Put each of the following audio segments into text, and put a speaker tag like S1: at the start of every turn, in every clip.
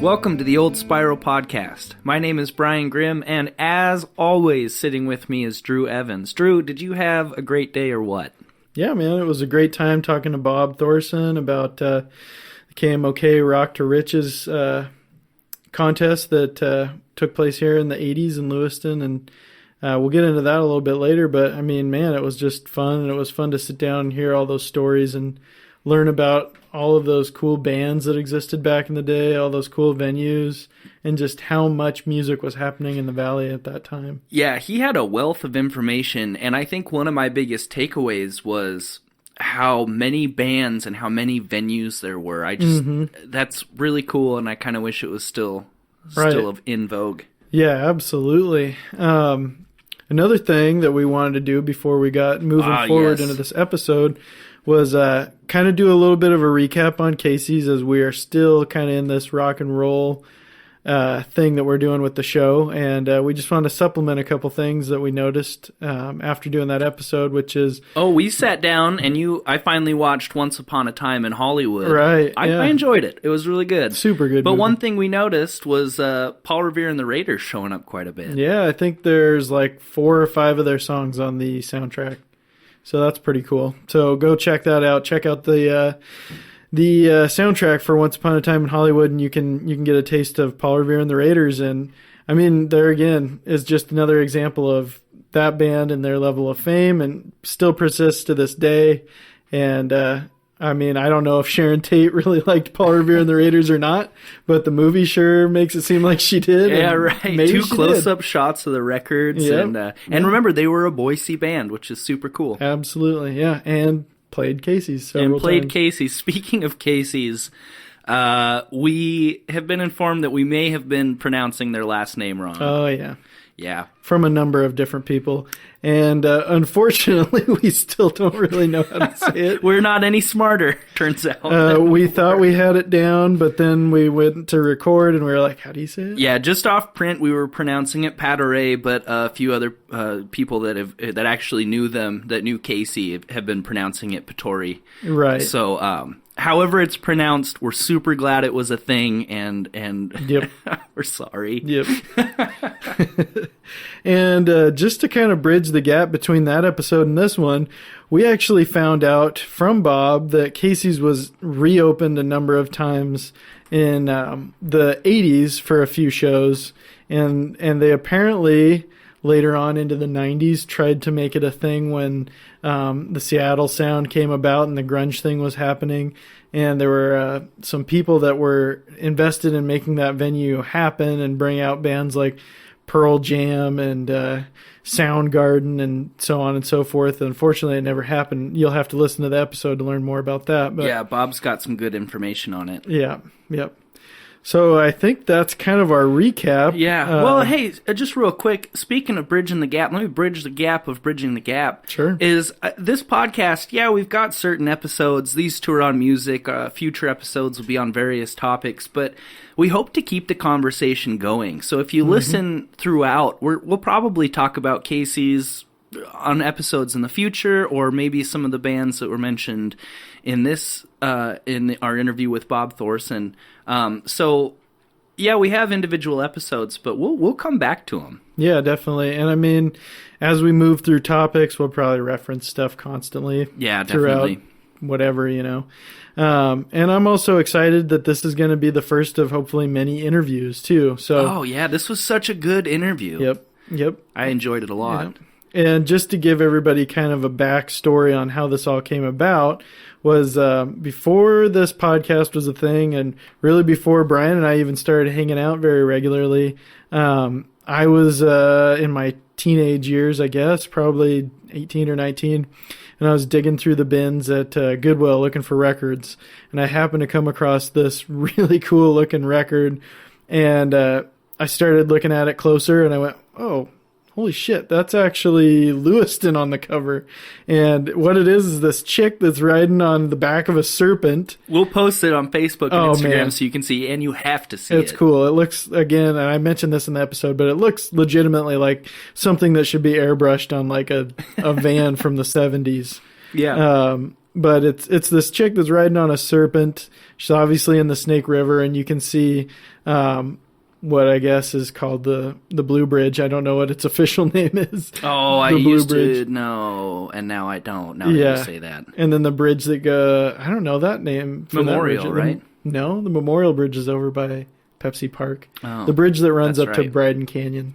S1: Welcome to the Old Spiral Podcast. My name is Brian Grimm, and as always, sitting with me is Drew Evans. Drew, did you have a great day or what?
S2: Yeah, man, it was a great time talking to Bob Thorson about the KMOK Rock to Riches contest that took place here in the 80s in Lewiston, and we'll get into that a little bit later, but I mean, man, it was just fun, and it was fun to sit down and hear all those stories and learn about all of those cool bands that existed back in the day, all those cool venues, and just how much music was happening in the Valley at that time.
S1: Yeah, he had a wealth of information, and I think one of my biggest takeaways was how many bands and how many venues there were. That's really cool, and I kind of wish it was still in vogue.
S2: Yeah, absolutely. Another thing that we wanted to do before we got moving forward into this episode was kind of do a little bit of a recap on Casey's, as we are still kind of in this rock and roll thing that we're doing with the show, and we just wanted to supplement a couple things that we noticed after doing that episode, which is... Oh,
S1: we sat down, and I finally watched Once Upon a Time in Hollywood.
S2: Right,
S1: I enjoyed it. It was really good.
S2: Super good
S1: But
S2: movie.
S1: One thing we noticed was Paul Revere and the Raiders showing up quite a bit.
S2: Yeah, I think there's like 4 or 5 of their songs on the soundtrack. So that's pretty cool. So go check that out. Check out the soundtrack for Once Upon a Time in Hollywood, and you can get a taste of Paul Revere and the Raiders. And I mean, there again is just another example of that band and their level of fame, and still persists to this day. And I mean, I don't know if Sharon Tate really liked Paul Revere and the Raiders or not, but the movie sure makes it seem like she did.
S1: Yeah, right. 2 close-up shots of the records. Yep. And remember, they were a Boise band, which is super cool.
S2: Absolutely, yeah. And played Casey's several times.
S1: Casey's. Speaking of Casey's, we have been informed that we may have been pronouncing their last name wrong.
S2: Oh, yeah.
S1: Yeah.
S2: From a number of different people. And unfortunately, we still don't really know how to say it.
S1: We're not any smarter, turns out.
S2: We thought we had it down, but then we went to record and we were like, how do you say it?
S1: Yeah, just off print, we were pronouncing it Pattore, but a few other people that actually knew them, that knew Casey, have been pronouncing it Pattori.
S2: Right.
S1: So, however it's pronounced, we're super glad it was a thing, and
S2: yep.
S1: We're sorry.
S2: Yep. And just to kind of bridge the gap between that episode and this one, we actually found out from Bob that Casey's was reopened a number of times in the 80s for a few shows, and they apparently later on into the 90s tried to make it a thing when the Seattle sound came about and the grunge thing was happening, and there were some people that were invested in making that venue happen and bring out bands like Pearl Jam and Soundgarden and so on and so forth. Unfortunately, it never happened. You'll have to listen to the episode to learn more about that. But
S1: yeah, Bob's got some good information on it.
S2: Yeah, yep. So I think that's kind of our recap.
S1: Yeah. Well, hey, just real quick, speaking of bridging the gap, let me bridge the gap of bridging the gap.
S2: Sure.
S1: Is this podcast, yeah, we've got certain episodes. These 2 are on music. Future episodes will be on various topics, but we hope to keep the conversation going. So if you listen throughout, we'll probably talk about Casey's on episodes in the future, or maybe some of the bands that were mentioned in this in our interview with Bob Thorson. So yeah, we have individual episodes, but we'll come back to them.
S2: Yeah, definitely. And I mean, as we move through topics, we'll probably reference stuff constantly.
S1: Yeah,
S2: definitely. Throughout whatever, you know. And I'm also excited that this is going to be the first of hopefully many interviews too. So
S1: oh yeah, this was such a good interview.
S2: Yep.
S1: I enjoyed it a lot.
S2: Yeah. And just to give everybody kind of a backstory on how this all came about was before this podcast was a thing, and really before Brian and I even started hanging out very regularly, I was in my teenage years, I guess, probably 18 or 19, and I was digging through the bins at Goodwill looking for records, and I happened to come across this really cool looking record, and I started looking at it closer, and I went, oh, holy shit, that's actually Lewiston on the cover. And what it is this chick that's riding on the back of a serpent.
S1: We'll post it on Facebook and Instagram so you can see, and you have to see it.
S2: It's cool. It looks, again, and I mentioned this in the episode, but it looks legitimately like something that should be airbrushed on like a van from the 70s.
S1: Yeah.
S2: But it's this chick that's riding on a serpent. She's obviously in the Snake River, and you can see what I guess is called the Blue Bridge. I don't know what its official name is.
S1: Oh, I used to know, and now I don't. Now that you say that.
S2: And then the bridge that I don't know that name.
S1: Memorial,
S2: that
S1: right?
S2: No, the Memorial Bridge is over by Pepsi Park.
S1: Oh,
S2: the bridge that runs up to Bryden Canyon.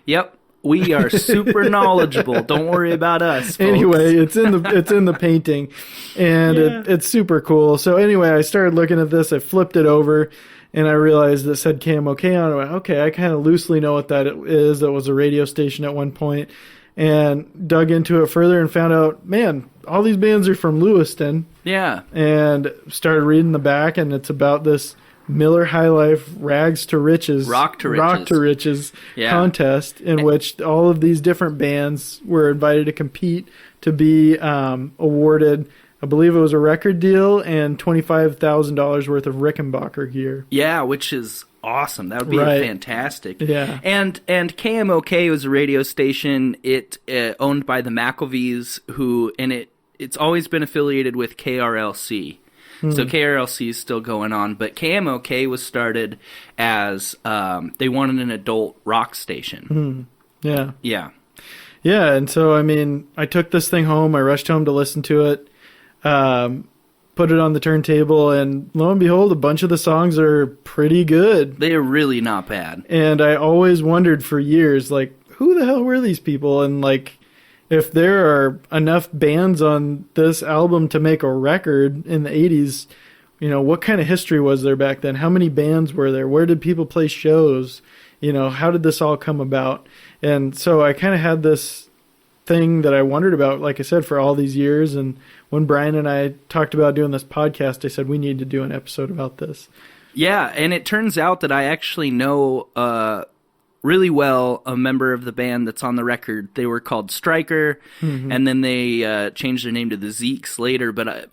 S1: Yep. We are super knowledgeable. Don't worry about us, folks.
S2: Anyway, it's in the painting, and it's super cool. So anyway, I started looking at this. I flipped it over, and I realized it said KMOK on it. I went, okay, I kind of loosely know what that is. That was a radio station at one point, and dug into it further and found out, man, all these bands are from Lewiston.
S1: Yeah.
S2: And started reading the back, and it's about this Miller High Life Rags to Riches,
S1: Rock to Riches
S2: contest in which all of these different bands were invited to compete to be awarded, I believe it was a record deal and $25,000 worth of Rickenbacker gear.
S1: Yeah, which is awesome. That would be fantastic.
S2: Yeah.
S1: And KMOK was a radio station. It owned by the McElvees, it's always been affiliated with KRLC. So KRLC is still going on, but KMOK was started as they wanted an adult rock station.
S2: Yeah.
S1: Yeah.
S2: Yeah, and so, I mean, I took this thing home. I rushed home to listen to it, put it on the turntable, and lo and behold, a bunch of the songs are pretty good.
S1: They are really not bad.
S2: And I always wondered for years, like, who the hell were these people? And, like, if there are enough bands on this album to make a record in the 80s, you know, what kind of history was there back then? How many bands were there? Where did people play shows? You know, how did this all come about? And so I kind of had this thing that I wondered about, like I said, for all these years. And when Brian and I talked about doing this podcast, I said we need to do an episode about this.
S1: Yeah, and it turns out that I actually know really well a member of the band that's on the record. They were called Stryker, and then they changed their name to the Zekes later. But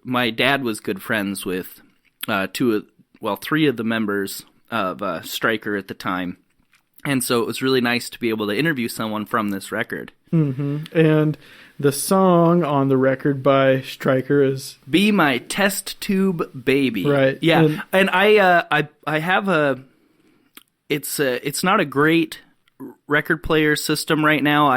S1: my dad was good friends with three of the members of Stryker at the time, and so it was really nice to be able to interview someone from this record.
S2: And the song on the record by Stryker is
S1: "Be My Test Tube Baby." Right. Yeah, and I have a. It's not a great record player system right now.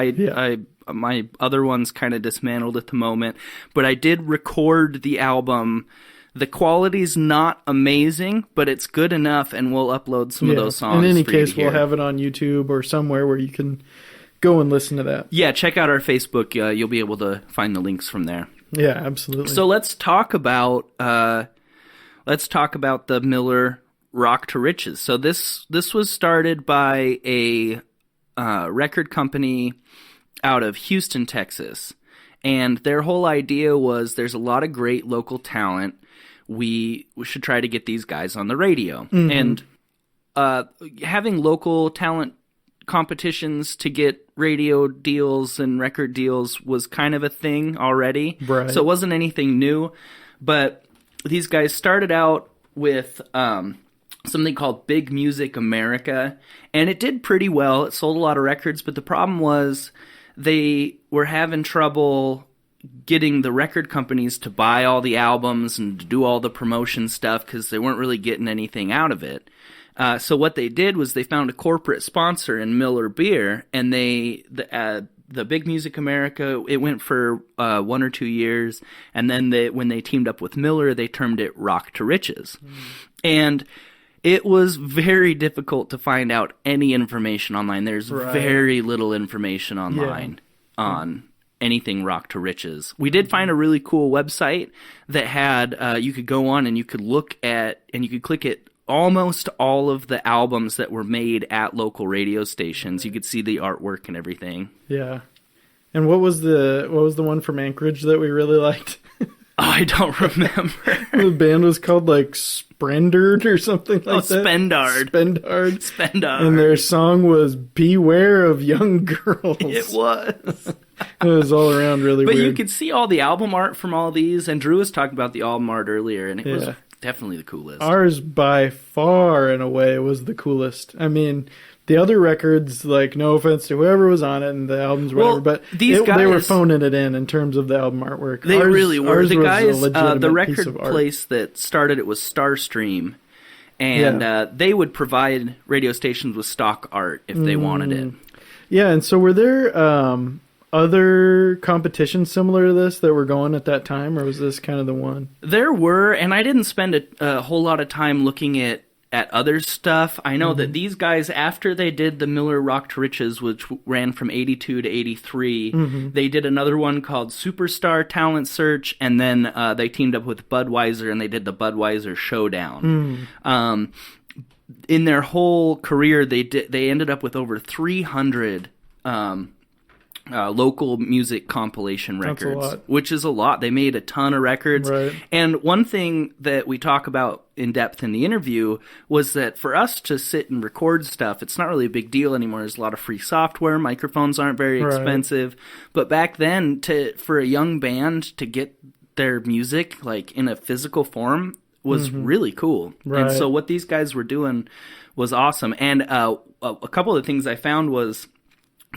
S1: My other one's kind of dismantled at the moment, but I did record the album. The quality's not amazing, but it's good enough, and we'll upload some of those songs.
S2: In any case, we'll have it on YouTube or somewhere where you can go and listen to that.
S1: Yeah, check out our Facebook. You'll be able to find the links from there.
S2: Yeah, absolutely.
S1: So let's talk about the Miller Rock to Riches. So this was started by a record company out of Houston, Texas. And their whole idea was there's a lot of great local talent. We should try to get these guys on the radio. And having local talent competitions to get radio deals and record deals was kind of a thing already. Right. So it wasn't anything new. But these guys started out with something called Big Music America, and it did pretty well. It sold a lot of records, but the problem was they were having trouble getting the record companies to buy all the albums and to do all the promotion stuff because they weren't really getting anything out of it. So what they did was they found a corporate sponsor in Miller Beer, and the Big Music America, it went for 1 or 2 years, and then when they teamed up with Miller, they termed it Rock to Riches. And it was very difficult to find out any information online. There's very little information online on anything Rock to Riches. We did find a really cool website that had, you could go on and you could look at, and you could click at almost all of the albums that were made at local radio stations. You could see the artwork and everything.
S2: Yeah. And what was the one from Anchorage that we really liked?
S1: I don't remember.
S2: The band was called like Sprendard or something like that.
S1: Spendard.
S2: And their song was Beware of Young Girls.
S1: It was.
S2: It was all around really weird.
S1: But you could see all the album art from all these, and Drew was talking about the album art earlier, and it was definitely the coolest.
S2: Ours by far and away was the coolest. I mean, The other records, like, no offense to whoever was on it and the albums, whatever, but
S1: these guys,
S2: they were phoning it in terms of the album artwork.
S1: They really were. The guys,
S2: the
S1: the record place that started it was Starstream, and they would provide radio stations with stock art if they wanted it.
S2: Yeah, and so were there other competitions similar to this that were going at that time, or was this kind of the one?
S1: There were, and I didn't spend a whole lot of time looking at other stuff. I know that these guys, after they did the Miller Rock to Riches, which ran from 82 to 83, they did another one called Superstar Talent Search, and then they teamed up with Budweiser, and they did the Budweiser Showdown. In their whole career, they ended up with over 300 local music compilation records, which is a lot. They made a ton of records.
S2: Right.
S1: And one thing that we talk about in depth in the interview was that for us to sit and record stuff, it's not really a big deal anymore. There's a lot of free software. Microphones aren't very expensive. But back then, for a young band to get their music like in a physical form was really cool. Right. And so what these guys were doing was awesome. And a couple of things I found was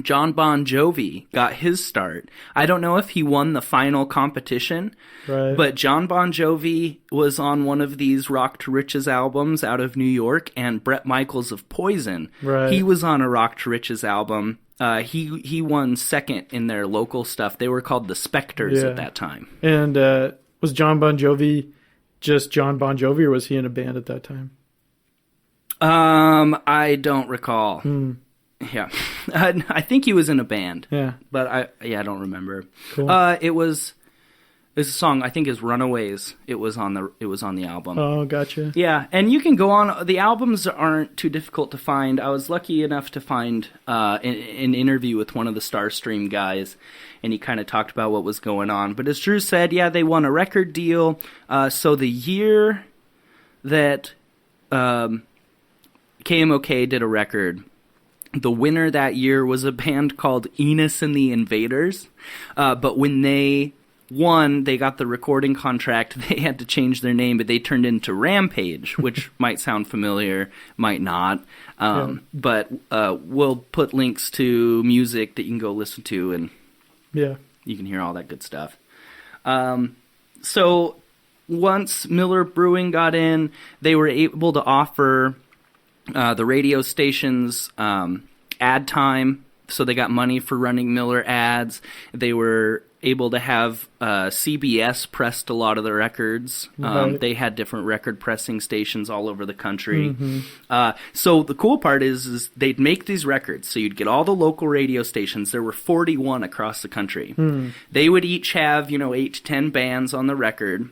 S1: John Bon Jovi got his start. I don't know if he won the final competition, but John Bon Jovi was on one of these Rock to Riches albums out of New York, and Bret Michaels of Poison, he was on a Rock to Riches album. He won second in their local stuff. They were called the Spectres at that time.
S2: And was John Bon Jovi just John Bon Jovi, or was he in a band at that time?
S1: I don't recall. Yeah, I think he was in a band. Yeah, but I don't remember. Cool. It was a song. I think is "Runaways." It was on the album.
S2: Oh, gotcha.
S1: Yeah, and you can go on. The albums aren't too difficult to find. I was lucky enough to find an interview with one of the Starstream guys, and he kind of talked about what was going on. But as Drew said, they won a record deal. So the year that KMOK did a record, the winner that year was a band called Enos and the Invaders. But when they won, they got the recording contract. They had to change their name, but they turned into Rampage, which might sound familiar, might not. But we'll put links to music that you can go listen to, and you can hear all that good stuff. So once Miller Brewing got in, they were able to offer the radio stations ad time, so they got money for running Miller ads. They were able to have CBS pressed a lot of the records. They had different record pressing stations all over the country. So the cool part is they'd make these records, so you'd get all the local radio stations. There were 41 across the country. They would each have 8 to 10 bands on the record.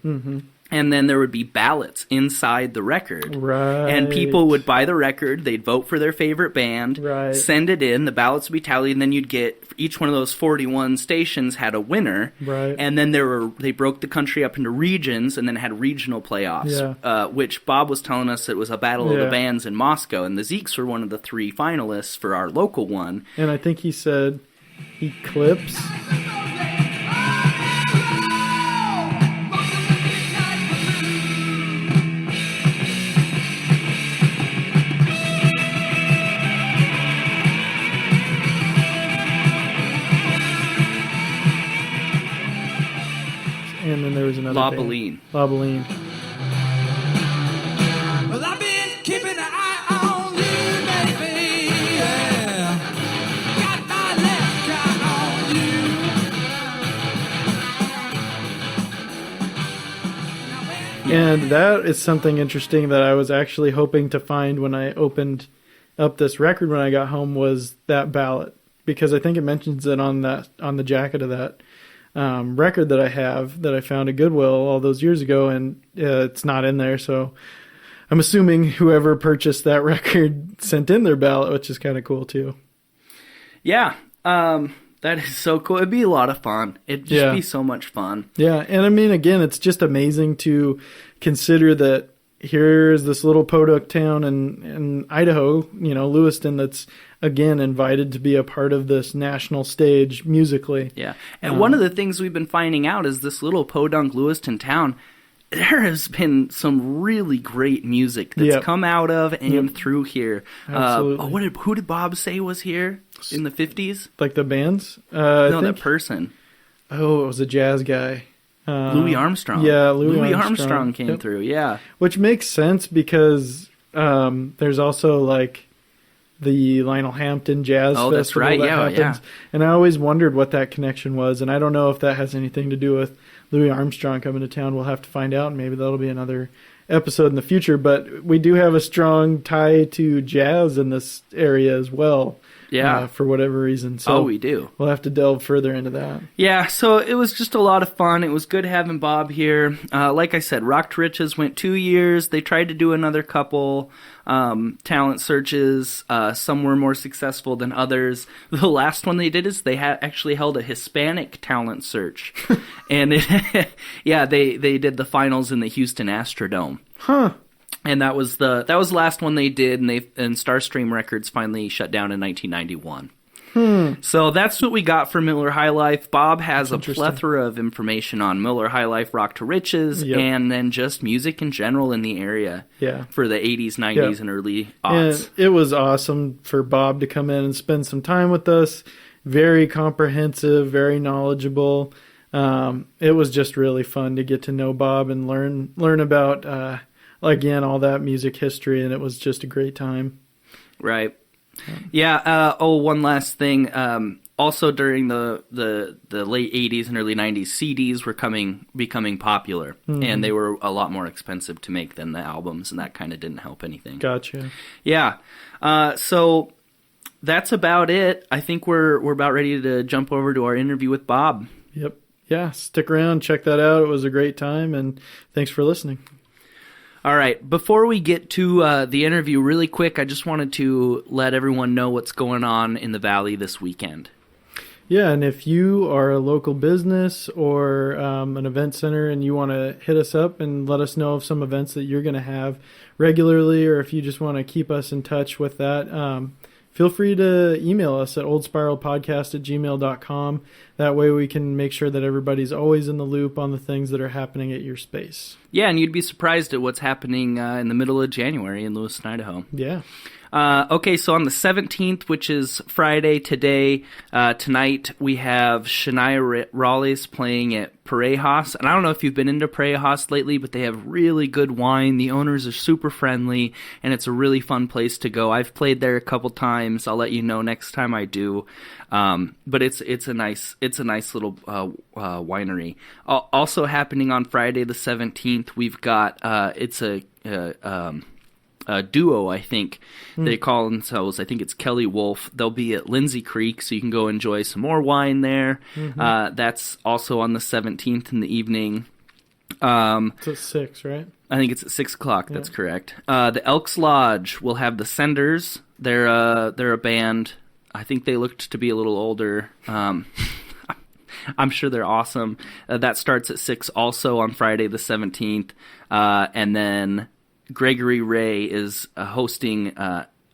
S1: And then there would be ballots inside the record. And people would buy the record, they'd vote for their favorite band, send it in, the ballots would be tallied, and then you'd get, each one of those 41 stations had a winner. And then they broke the country up into regions and then had regional playoffs, which Bob was telling us it was a battle of the bands in Moscow, and the Zekes were one of the 3 finalists for our local one.
S2: And I think he said Eclipse. And then there was another
S1: La Baleine.
S2: La Baleine.
S3: Well, I've been keeping an eye on you, baby. Yeah. Got my left eye on you.
S2: And that is something interesting that I was actually hoping to find when I opened up this record when I got home, was that ballot, because I think it mentions it on the jacket of that record that I have, that I found at Goodwill all those years ago, and it's not in there. So I'm assuming whoever purchased that record sent in their ballot, which is kind of cool too.
S1: Yeah, that is so cool. It'd be a lot of fun. It'd just be so much fun.
S2: Yeah, and I mean, again, it's just amazing to consider that here's this little podunk town in Idaho, Lewiston, that's again invited to be a part of this national stage musically.
S1: Yeah. And one of the things we've been finding out is this little podunk Lewiston town, there has been some really great music that's come out of and through here.
S2: Absolutely.
S1: Who did Bob say was here in the 50s?
S2: Like the bands?
S1: No, that person.
S2: Oh, it was a jazz guy.
S1: Louis Armstrong.
S2: Yeah, Louis
S1: Armstrong came through, yeah.
S2: Which makes sense because there's also like the Lionel Hampton Jazz Festival
S1: that's right.
S2: that happens.
S1: Yeah.
S2: And I always wondered what that connection was, and I don't know if that has anything to do with Louis Armstrong coming to town. We'll have to find out, and maybe that'll be another episode in the future. But we do have a strong tie to jazz in this area as well.
S1: Yeah.
S2: For whatever reason. So
S1: we do.
S2: We'll have to delve further into that.
S1: Yeah, so it was just a lot of fun. It was good having Bob here. Like I said, Rock to Riches went 2 years. They tried to do another couple talent searches. Some were more successful than others. The last one they did is they actually held a Hispanic talent search. And they did the finals in the Houston Astrodome.
S2: Huh.
S1: And that was the last one they did, and Starstream Records finally shut down in 1991. So that's what we got for Miller High Life. Bob has a plethora of information on Miller High Life, Rock to Riches, and then just music in general in the area for the 80s, 90s, and early aughts.
S2: And it was awesome for Bob to come in and spend some time with us. Very comprehensive, very knowledgeable. It was just really fun to get to know Bob and learn about again, all that music history, and it was just a great time.
S1: Right. Yeah. One last thing. Also, during the late 80s and early 90s, CDs were becoming popular, and they were a lot more expensive to make than the albums, and that kind of didn't help anything.
S2: Gotcha.
S1: Yeah. So that's about it. I think we're about ready to jump over to our interview with Bob.
S2: Yep. Yeah. Stick around. Check that out. It was a great time, and thanks for listening.
S1: All right, before we get to the interview, really quick, I just wanted to let everyone know what's going on in the Valley this weekend.
S2: Yeah, and if you are a local business or an event center and you want to hit us up and let us know of some events that you're going to have regularly, or if you just want to keep us in touch with that, feel free to email us at oldspiralpodcast@gmail.com. That way we can make sure that everybody's always in the loop on the things that are happening at your space.
S1: Yeah, and you'd be surprised at what's happening in the middle of January in Lewiston, Idaho.
S2: Yeah.
S1: Okay, so on the 17th, which is Friday today, tonight, we have Shania Rawley's playing at Parejas. And I don't know if you've been into Parejas lately, but they have really good wine. The owners are super friendly, and it's a really fun place to go. I've played there a couple times. I'll let you know next time I do. But it's a nice little winery. Also happening on Friday the 17th, we've got it's a duo, I think. They call themselves, I think it's Kelly Wolf. They'll be at Lindsay Creek, so you can go enjoy some more wine there. That's also on the 17th in the evening.
S2: It's at 6, right?
S1: I think it's at 6 o'clock. That's correct. The Elks Lodge will have the Senders. They're a band. I think they looked to be a little older. I'm sure they're awesome. That starts at 6 also on Friday the 17th. And then Gregory Ray is hosting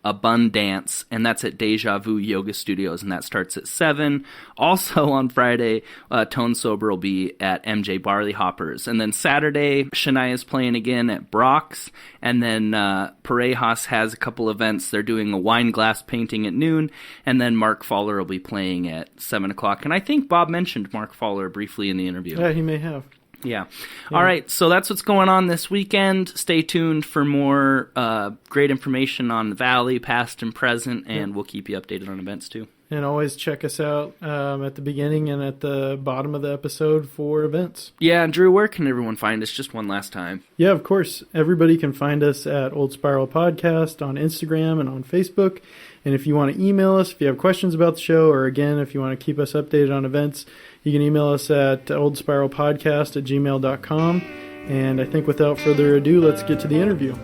S1: a Bun Dance, and that's at Deja Vu Yoga Studios, and that starts at 7. Also on Friday, Tone Sober will be at MJ Barley Hoppers. And then Saturday, Shania's playing again at Brock's, and then Parejas has a couple events. They're doing a wine glass painting at noon, and then Mark Fowler will be playing at 7 o'clock. And I think Bob mentioned Mark Fowler briefly in the interview.
S2: Yeah, he may have.
S1: Yeah. All right, so that's what's going on this weekend. Stay tuned for more great information on the Valley, past and present, and we'll keep you updated on events too.
S2: And always check us out at the beginning and at the bottom of the episode for events.
S1: Yeah, and Drew, where can everyone find us just one last time?
S2: Yeah, of course. Everybody can find us at Old Spiral Podcast on Instagram and on Facebook. And if you want to email us, if you have questions about the show, or again, if you want to keep us updated on events, you can email us at oldspiralpodcast@gmail.com. And I think without further ado, let's get to the interview.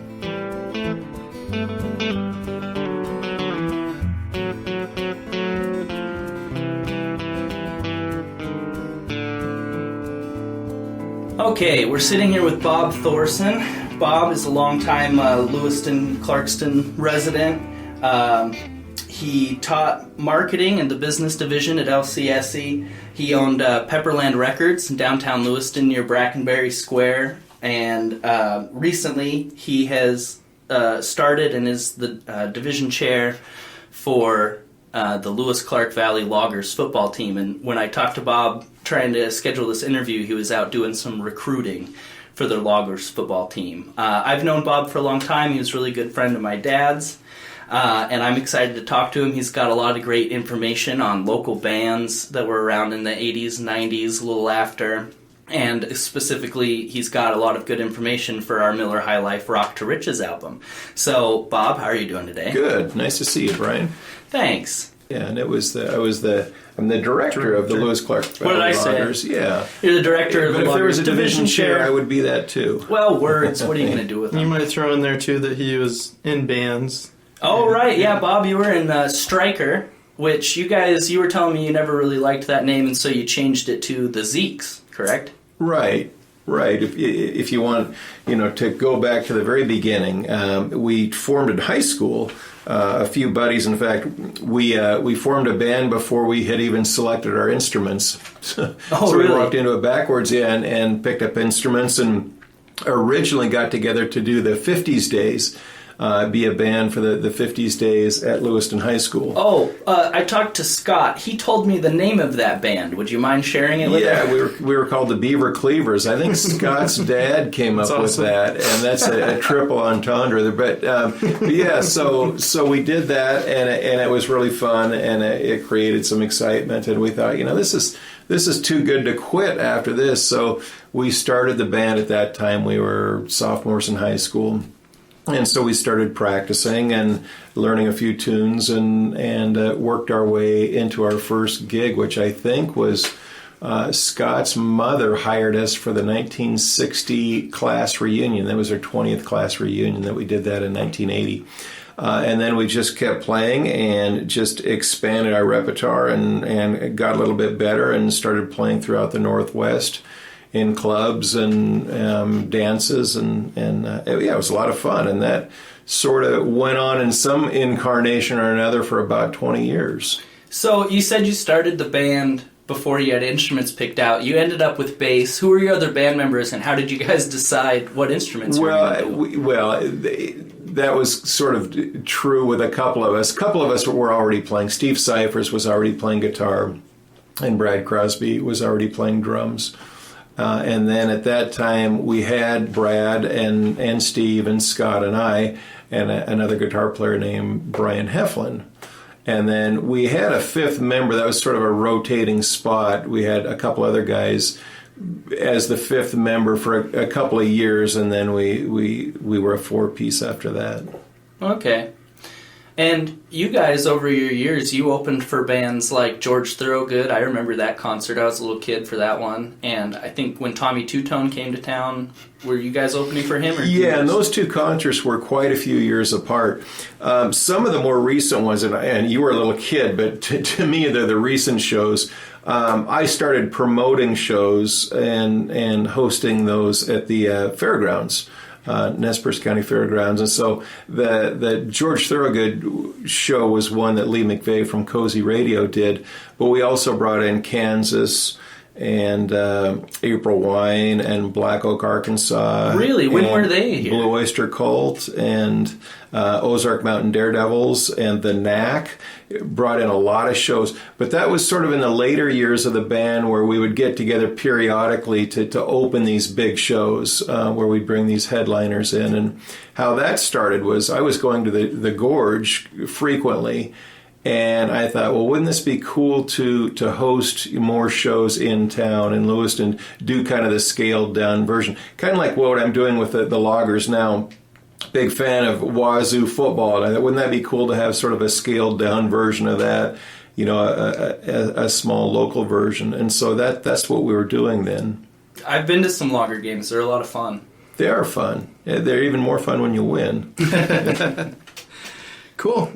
S1: Okay, we're sitting here with Bob Thorson. Bob is a longtime Lewiston, Clarkston resident. He taught marketing in the business division at LCSE. He owned Pepperland Records in downtown Lewiston near Brackenberry Square. and recently he has started and is the division chair for the Lewis Clark Valley Loggers football team. And when I talked to Bob trying to schedule this interview, he was out doing some recruiting for the Loggers football team. I've known Bob for a long time. He was a really good friend of my dad's. And I'm excited to talk to him. He's got a lot of great information on local bands that were around in the 80s, 90s, a little after. And specifically, he's got a lot of good information for our Miller High Life Rock to Riches album. So, Bob, how are you doing today?
S4: Good. Nice to see you, Brian.
S1: Thanks.
S4: Yeah, and I'm the director of the Lewis Clark
S1: What did I
S4: Loggers.
S1: say?
S4: Yeah.
S1: You're the director of
S4: But
S1: the
S4: if there was
S1: Loggers
S4: a division chair, I would be that too.
S1: Well, words. What are you going to do with them?
S2: You might throw in there, too, that he was in bands.
S1: Oh, right. Yeah, Bob, you were in Striker, which you were telling me you never really liked that name, and so you changed it to the Zekes, correct?
S4: Right. If you want, to go back to the very beginning, we formed in high school. A few buddies, in fact, we formed a band before we had even selected our instruments. So
S1: really?
S4: We walked into it backwards, and picked up instruments, and originally got together to do the 50s days. Be a band for the 50s days at Lewiston High School.
S1: Oh, I talked to Scott. He told me the name of that band. Would you mind sharing it with
S4: Yeah,
S1: us?
S4: we were called the Beaver Cleavers. I think Scott's dad came up with that, and that's a triple entendre. But yeah, so we did that, and it was really fun, and it created some excitement, and we thought, this is too good to quit after this. So we started the band at that time. We were sophomores in high school. And so we started practicing and learning a few tunes and worked our way into our first gig, which I think was Scott's mother hired us for the 1960 class reunion. That was our 20th class reunion that we did that in 1980. And then we just kept playing and just expanded our repertoire and got a little bit better and started playing throughout the Northwest in clubs and dances, and it was a lot of fun, and that sort of went on in some incarnation or another for about 20 years.
S1: So you said you started the band before you had instruments picked out. You ended up with bass. Who were your other band members, and how did you guys decide what instruments you were going to do?
S4: That was sort of true with a couple of us. A couple of us were already playing. Steve Cyphers was already playing guitar, and Brad Crosby was already playing drums. And then at that time, we had Brad and Steve and Scott and I and another guitar player named Brian Heflin. And then we had a fifth member. That was sort of a rotating spot. We had a couple other guys as the fifth member for a couple of years, and then we were a four-piece after that.
S1: Okay. And you guys, over your years, you opened for bands like George Thorogood. I remember that concert. I was a little kid for that one. And I think when Tommy Two-Tone came to town, were you guys opening for him? Or
S4: yeah, and those two concerts were quite a few years apart. Some of the more recent ones, and you were a little kid, but to me, they're the recent shows. I started promoting shows and hosting those at the fairgrounds. Nez Perce County Fairgrounds. And so the George Thorogood show was one that Lee McVeigh from Cozy Radio did, but we also brought in Kansas and April Wine and Black Oak, Arkansas.
S1: Really? When were they here?
S4: Blue Oyster Cult and Ozark Mountain Daredevils and The Knack. Brought in a lot of shows, but that was sort of in the later years of the band where we would get together periodically to open these big shows where we'd bring these headliners in. And how that started was I was going to the Gorge frequently, and I thought, well, wouldn't this be cool to host more shows in town in Lewiston, do kind of the scaled down version, kind of like what I'm doing with the Loggers now. Big fan of Wazoo football. And wouldn't that be cool to have sort of a scaled down version of that, a small local version? And so that's what we were doing then.
S1: I've been to some Logger games. They're a lot of fun.
S4: They are fun. They're even more fun when you win.
S2: Cool.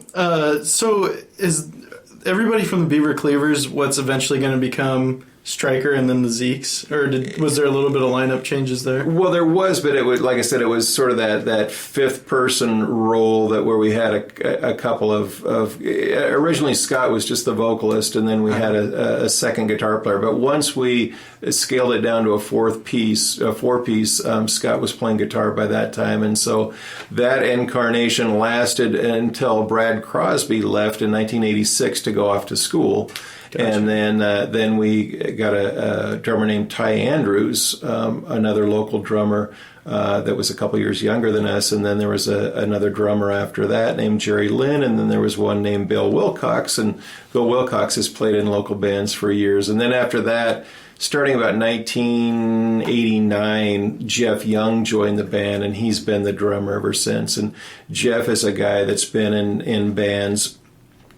S2: So is everybody from the Beaver Cleavers what's eventually going to become Stryker and then the Zekes, or was there a little bit of lineup changes there?
S4: Well, there was, but it was, like I said, it was sort of that fifth person role where we had a couple of originally Scott was just the vocalist, and then we had a second guitar player. But once we scaled it down to a four piece, Scott was playing guitar by that time, and so that incarnation lasted until Brad Crosby left in 1986 to go off to school. Gotcha. And then we got a drummer named Ty Andrews, another local drummer that was a couple years younger than us. And then there was another drummer after that named Jerry Lynn. And then there was one named Bill Wilcox. And Bill Wilcox has played in local bands for years. And then after that, starting about 1989, Jeff Young joined the band, and he's been the drummer ever since. And Jeff is a guy that's been in bands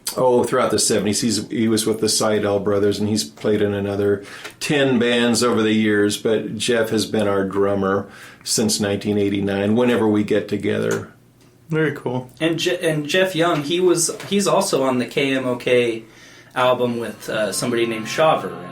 S4: throughout the 70s. He was with the Seidel brothers, and he's played in another 10 bands over the years, but Jeff has been our drummer since 1989, whenever we get together.
S2: Very cool.
S1: And Jeff Young, he's also on the KMOK album with somebody named Shaver, right?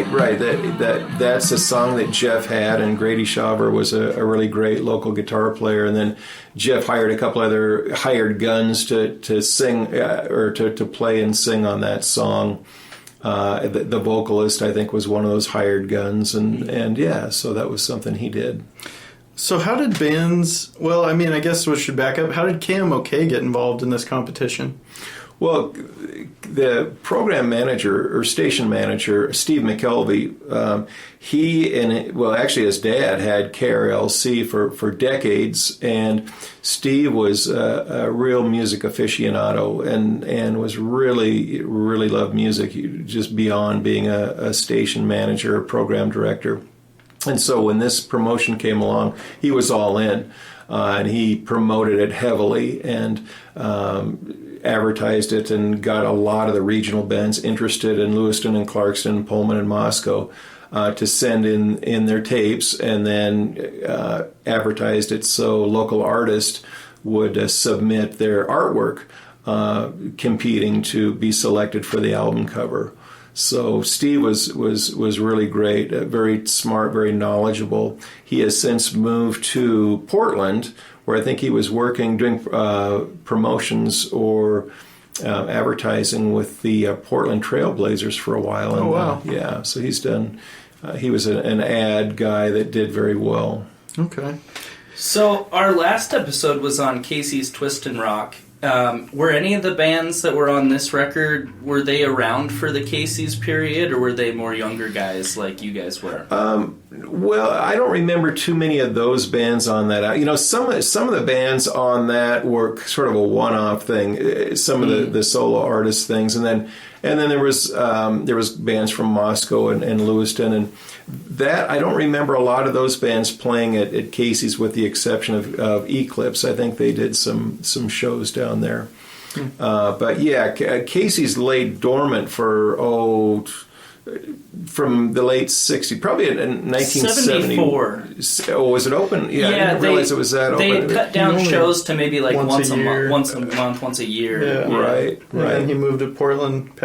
S4: Right. That's a song that Jeff had, and Grady Shaver was a really great local guitar player. And then Jeff hired a couple other hired guns to sing or to play and sing on that song. The vocalist, I think, was one of those hired guns, and yeah, so that was something he did.
S2: So how did bands? Well, I mean, I guess we should back up. How did KMOK get involved in this competition?
S4: Well, the program manager or station manager, Steve McKelvey, actually his dad had KRLC for decades, and Steve was a real music aficionado and was really loved music, just beyond being a station manager or program director. And so when this promotion came along, he was all in, and he promoted it heavily and advertised it and got a lot of the regional bands interested in Lewiston and Clarkston, Pullman and Moscow to send in their tapes, and then advertised it so local artists would submit their artwork competing to be selected for the album cover. So Steve was really great, very smart, very knowledgeable. He has since moved to Portland, where I think he was doing promotions or advertising with the Portland Trailblazers for a while.
S2: Oh, wow.
S4: Yeah, so he's done, he was an ad guy that did very well.
S2: Okay.
S1: So our last episode was on Casey's Twist and Rock. Were any of the bands that were on this record, were they around for the Casey's period, or were they more younger guys like you guys were?
S4: Well, I don't remember too many of those bands on that. You know, some of the bands on that were sort of a one-off thing. Some of the solo artist things, and then there was bands from Moscow and Lewiston, and that I don't remember a lot of those bands playing at Casey's, with the exception of Eclipse. I think they did some shows down there. But yeah, Casey's laid dormant for from the late 60s, probably in 1974. Oh, was it open? Yeah, I didn't realize it was that open.
S1: They had cut down shows to maybe like once a
S2: year.
S1: month, once a year.
S2: Yeah.
S4: Right.
S2: And then he moved to Portland,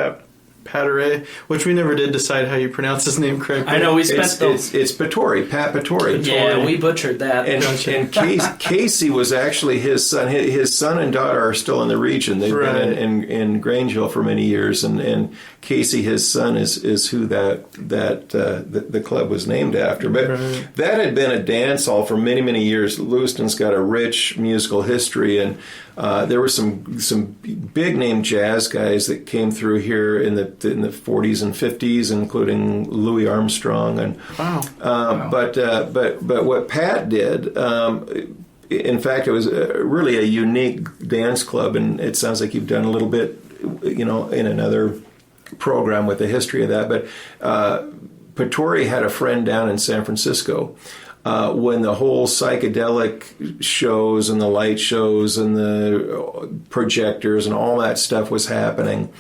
S2: Patteret, which we never did decide how you pronounce his name correctly.
S1: I know, we spent
S4: It's Pattori, Pat Pattori.
S1: Yeah, we butchered that.
S4: And Casey was actually his son. His son and daughter are still in the region. They've been in Grangeville for many years, and Casey, his son, is who the club was named after. But that had been a dance hall for many, many years. Lewiston's got a rich musical history, and there were some big name jazz guys that came through here in the 40s and 50s, including Louis Armstrong. And but what Pat did, in fact, it was really a unique dance club, and it sounds like you've done a little bit, in another program with the history of that. But Pattori had a friend down in San Francisco when the whole psychedelic shows and the light shows and the projectors and all that stuff was happening.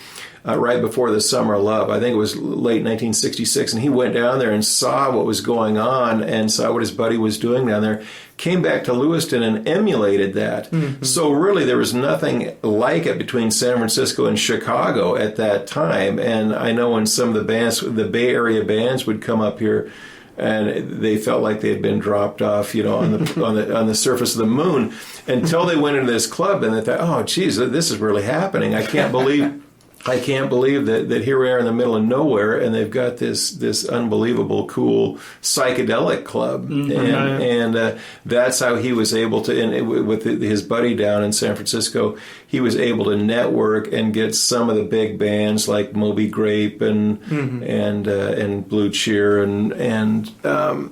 S4: Right before the Summer of Love. I think it was late 1966, and he went down there and saw what was going on and saw what his buddy was doing down there, came back to Lewiston and emulated that. Mm-hmm. So really there was nothing like it between San Francisco and Chicago at that time. And I know when some of the bands, the Bay Area bands would come up here, and they felt like they had been dropped off, on the on the surface of the moon, until they went into this club and they thought, oh, geez, this is really happening. I can't believe that here we are in the middle of nowhere, and they've got this unbelievable, cool psychedelic club, and that's how he was able to. And with his buddy down in San Francisco, he was able to network and get some of the big bands like Moby Grape and Blue Cheer and a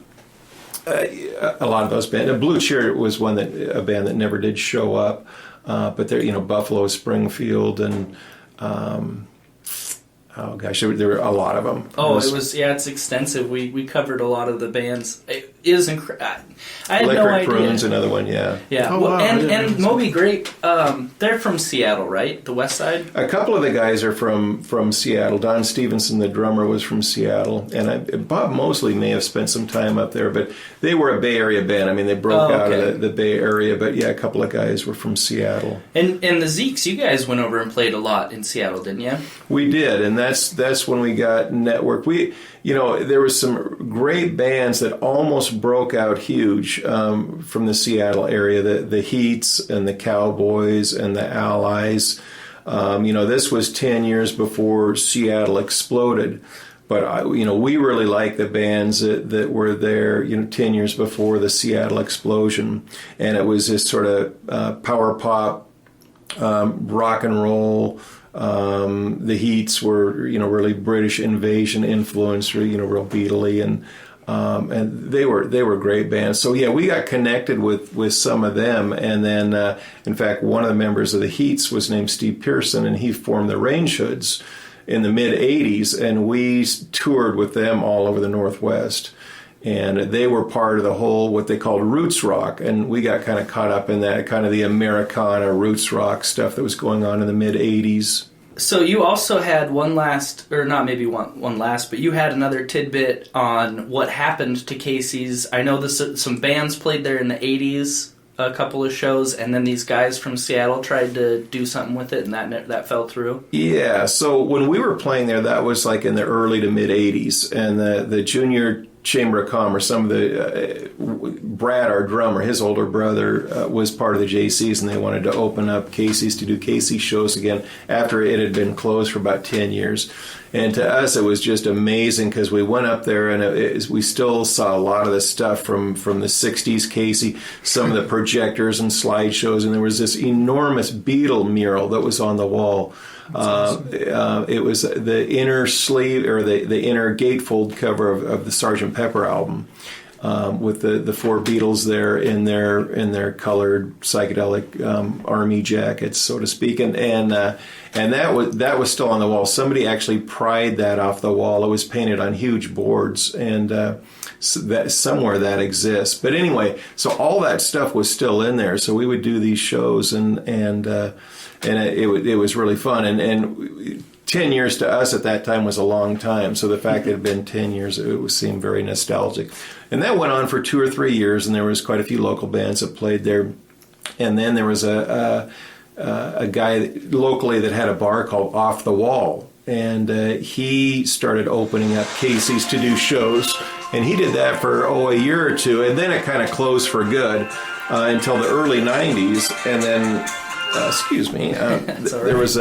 S4: lot of those bands. Blue Cheer was a band that never did show up, but they're Buffalo Springfield and. Oh gosh, there were a lot of them.
S1: It's extensive. We covered a lot of the bands. It is incredible. I had
S4: Electric
S1: no idea.
S4: Prune's another one, yeah.
S1: Yeah,
S2: oh, wow.
S1: and Moby Grape, they're from Seattle, right? The West Side?
S4: A couple of the guys are from Seattle. Don Stevenson, the drummer, was from Seattle. And Bob Mosley may have spent some time up there, but they were a Bay Area band. I mean, they broke out of the Bay Area, but yeah, a couple of guys were from Seattle.
S1: And the Zekes, you guys went over and played a lot in Seattle, didn't you?
S4: We did, and that's when we got networked. There was some great bands that almost broke out huge from the Seattle area. The Heats and the Cowboys and the Allies. This was 10 years before Seattle exploded. But we really liked the bands that were there, 10 years before the Seattle explosion, and it was this sort of power pop, rock and roll. The Heats were, really British Invasion influenced, real Beatley, and they were great bands. So yeah, we got connected with some of them, and then in fact one of the members of the Heats was named Steve Pearson, and he formed the Range Hoods in the mid '80s, and we toured with them all over the Northwest. And they were part of the whole, what they called roots rock. And we got kind of caught up in that, kind of the Americana roots rock stuff that was going on in the mid-'80s.
S1: So you also had one last, but you had another tidbit on what happened to Casey's. I know some bands played there in the 80s, a couple of shows, and then these guys from Seattle tried to do something with it, and that fell through. Yeah,
S4: so when we were playing there, that was like in the early to mid-'80s, and the Junior Chamber of Commerce, some of the Brad, our drummer, his older brother was part of the JCs, and they wanted to open up Casey's to do Casey shows again after it had been closed for about 10 years. And to us, it was just amazing because we went up there and we still saw a lot of the stuff from the 60s Casey, some of the projectors and slideshows, and there was this enormous Beatle mural that was on the wall. Awesome. It was the inner sleeve or the inner gatefold cover of the Sgt. Pepper album, with the four Beatles there in their colored psychedelic army jackets, so to speak, and that was still on the wall. Somebody actually pried that off the wall. It was painted on huge boards, and so that somewhere that exists. But anyway, so all that stuff was still in there. So we would do these shows, and it was really fun. And 10 years to us at that time was a long time. So the fact that it had been 10 years, it seemed very nostalgic. And that went on for 2 or 3 years, and there was quite a few local bands that played there. And then there was a guy locally that had a bar called Off the Wall, and he started opening up Casey's to do shows. And he did that for a year or two, and then it kind of closed for good until the early 90s, and then there was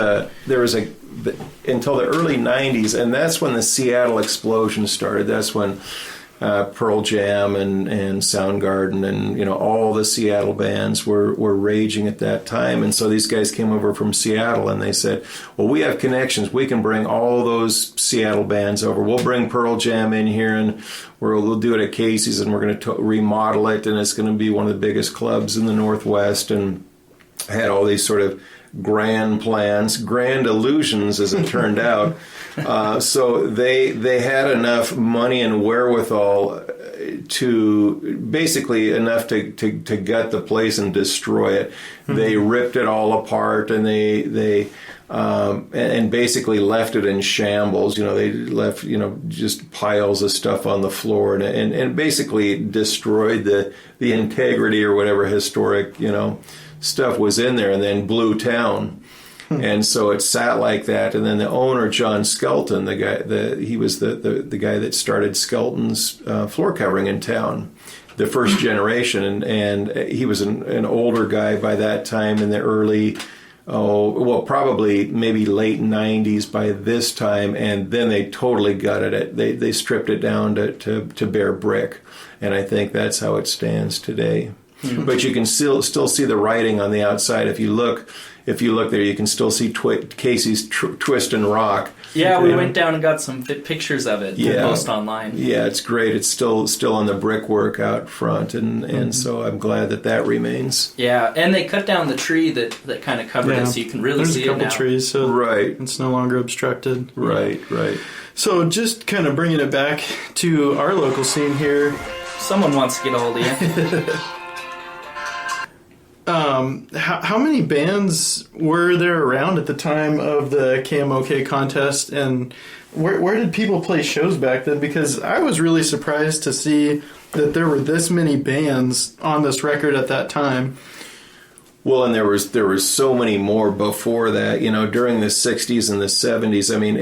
S4: until the early 90s, and that's when the Seattle explosion started. That's when Pearl Jam and Soundgarden and all the Seattle bands were raging at that time. And so these guys came over from Seattle and they said, well, we have connections. We can bring all those Seattle bands over. We'll bring Pearl Jam in here, and we'll do it at Casey's, and we're going to remodel it, and it's going to be one of the biggest clubs in the Northwest. And had all these sort of grand plans, grand illusions, as it turned out. So they had enough money and wherewithal to basically enough to gut the place and destroy it. Mm-hmm. They ripped it all apart, and they and basically left it in shambles. They left just piles of stuff on the floor, and basically destroyed the integrity or whatever historic stuff was in there, and then blew town. And so it sat like that. And then the owner, John Skelton, he was the guy that started Skelton's floor covering in town, the first generation, and he was an older guy by that time in the early, probably maybe late 90s by this time, and then they totally gutted it. They stripped it down to bare brick, and I think that's how it stands today. Mm-hmm. But you can still see the writing on the outside. If you look there, you can still see Casey's Twist and Rock.
S1: Yeah, we went down and got some pictures of it to post online. Yeah,
S4: it's great. It's still on the brickwork out front, and so I'm glad that remains.
S1: Yeah, and they cut down the tree that kind of covered it, so you can really see it now.
S2: There's a couple trees, so
S4: right.
S2: It's no longer obstructed.
S4: Right.
S2: So just kind of bringing it back to our local scene here.
S1: Someone wants to get a hold of you.
S2: How many bands were there around at the time of the KMOK contest, and where did people play shows back then? Because I was really surprised to see that there were this many bands on this record at that time.
S4: Well, and there was so many more before that. During the 60s and the 70s. I mean,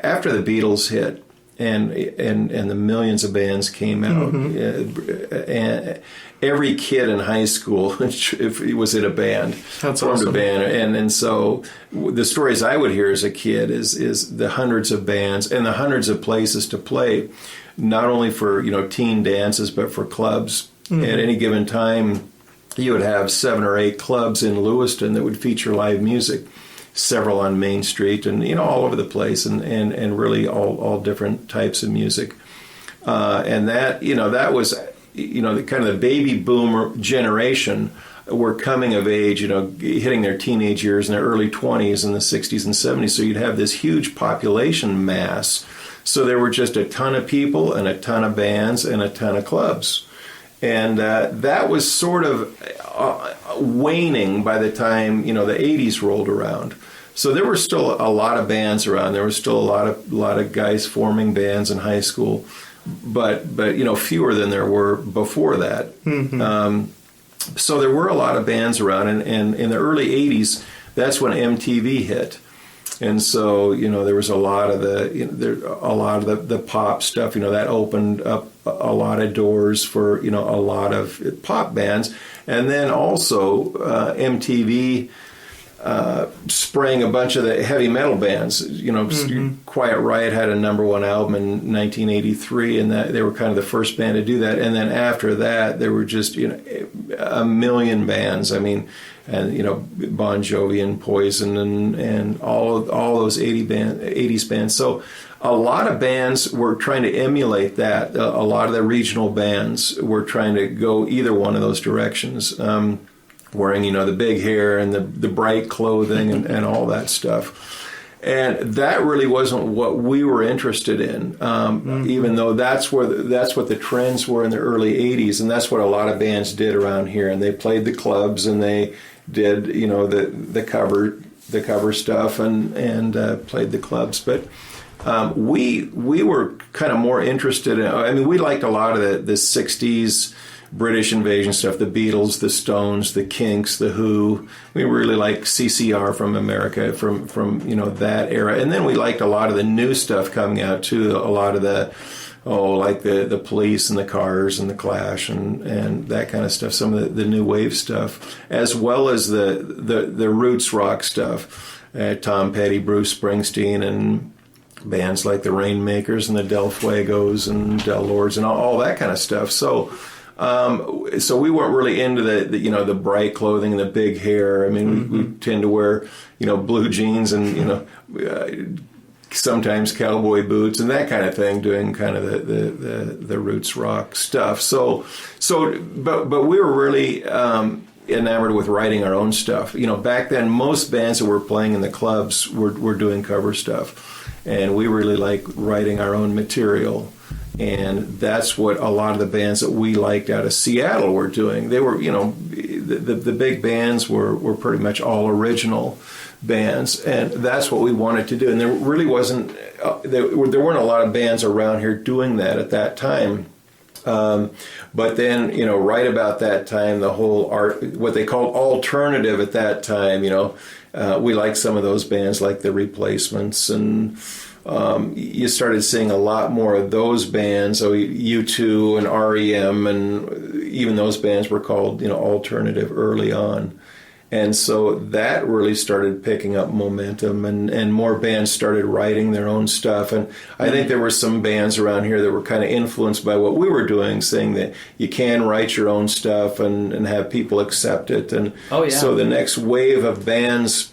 S4: after the Beatles hit, and the millions of bands came out, and every kid in high school if he was in a band,
S2: formed
S4: awesome. A band, and so the stories I would hear as a kid is the hundreds of bands and the hundreds of places to play, not only for teen dances but for clubs. Mm-hmm. At any given time, you would have 7 or 8 clubs in Lewiston that would feature live music. Several on Main Street, and all over the place, and really all different types of music, and that was the kind of the baby boomer generation were coming of age, hitting their teenage years in their early 20s in the 60s and 70s. So you'd have this huge population mass. So there were just a ton of people and a ton of bands and a ton of clubs, and that was sort of waning by the time the 80s rolled around. So there were still a lot of bands around. There was still a lot of guys forming bands in high school, but fewer than there were before that. Mm-hmm. So there were a lot of bands around, and in the early 80s, that's when MTV hit. And so there was a lot of the pop stuff. That opened up a lot of doors for a lot of pop bands, and then also MTV sprang a bunch of the heavy metal bands. Mm-hmm. Quiet Riot had a '1 album in 1983, and that they were kind of the first band to do that. And then after that, there were just a million bands. I mean. And Bon Jovi and Poison and all those 80s bands. So a lot of bands were trying to emulate that. A lot of the regional bands were trying to go either one of those directions, wearing the big hair and the bright clothing and all that stuff. And that really wasn't what we were interested in, even though that's what the trends were in the early 80s, and that's what a lot of bands did around here. And they played the clubs, and they did the cover stuff and played the clubs. But we were kind of more interested in. I mean, we liked a lot of the 60s British invasion stuff, the Beatles, the Stones, the Kinks, the Who. We really liked CCR from America, from that era. And then we liked a lot of the new stuff coming out too, a lot of like the Police and the Cars and the Clash and that kind of stuff, some of the new wave stuff, as well as the roots rock stuff, Tom Petty, Bruce Springsteen, and bands like the Rainmakers and the Del Fuegos and Del Lords and all that kind of stuff. So we weren't really into the bright clothing and the big hair. I mean, we tend to wear blue jeans and sometimes cowboy boots and that kind of thing, doing kind of the roots rock stuff. But we were really enamored with writing our own stuff. Back then, most bands that were playing in the clubs were doing cover stuff, and we really liked writing our own material. And that's what a lot of the bands that we liked out of Seattle were doing. They were, the big bands were pretty much all original bands, and that's what we wanted to do. And there really wasn't, there weren't a lot of bands around here doing that at that time. But then, right about that time, the whole what they called alternative at that time, we liked some of those bands like The Replacements, and you started seeing a lot more of those bands, so U2 and REM, and even those bands were called, alternative early on. And so that really started picking up momentum, and more bands started writing their own stuff. And I think there were some bands around here that were kind of influenced by what we were doing, saying that you can write your own stuff and have people accept it. And so the next wave of bands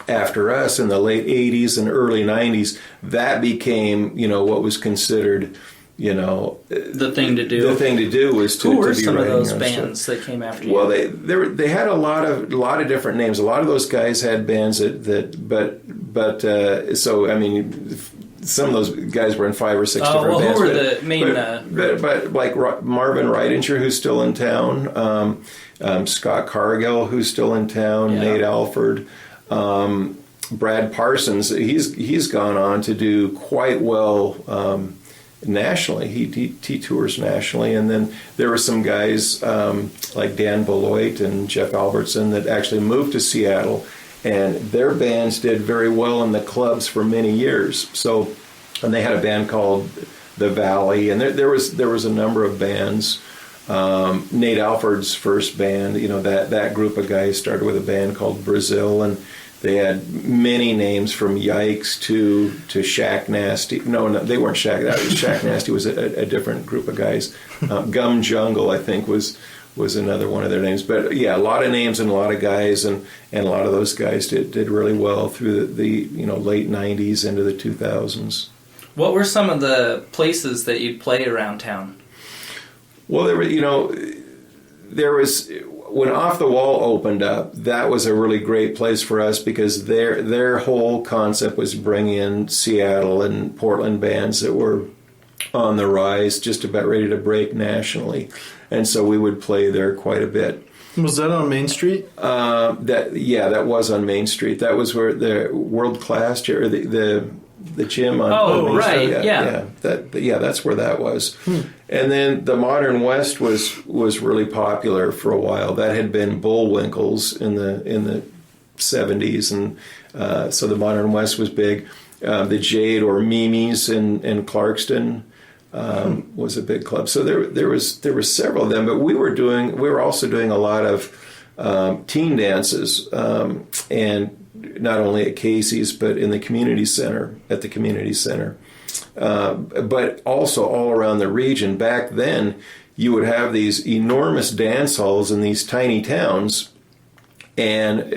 S4: after us in the late 80s and early 90s, that became, what was considered,
S1: the thing to do.
S4: The thing to do was to
S1: Who were
S4: to be
S1: some of
S4: writing
S1: those
S4: our
S1: bands
S4: stuff.
S1: that came after you?
S4: Well, they had a lot of different names. A lot of those guys had bands but so I mean, some of those guys were in 5 or 6 different bands.
S1: Who were the main?
S4: But like Marvin Reidinger, who's still in town, Scott Cargill, who's still in town, Nate Alford. Brad Parsons, he's gone on to do quite well nationally. He tours nationally, and then there were some guys like Dan Beloit and Jeff Albertson that actually moved to Seattle, and their bands did very well in the clubs for many years. So, and they had a band called The Valley, and there was a number of bands. Nate Alford's first band, that group of guys started with a band called Brazil, and they had many names from Yikes to Shack Nasty. No, they weren't Shack. Shack Nasty was a different group of guys. Gum Jungle, I think, was another one of their names. But yeah, a lot of names and a lot of guys, and a lot of those guys did really well through the late 90s into the 2000s.
S1: What were some of the places that you'd play around town?
S4: Well, there was when Off the Wall opened up. That was a really great place for us because their whole concept was bring in Seattle and Portland bands that were on the rise, just about ready to break nationally, and so we would play there quite a bit.
S2: Was that on Main Street?
S4: That was on Main Street. That was where the World Class or the gym on Main
S1: right,
S4: Street. That's where that was. And then the Modern West was really popular for a while. That had been Bullwinkle's in the 70s, and so the Modern West was big. The Jade or Mimi's in Clarkston was a big club. So there was several of them, but we were also doing a lot of teen dances, and not only at Casey's, but in the community center, but also all around the region. Back then, you would have these enormous dance halls in these tiny towns, and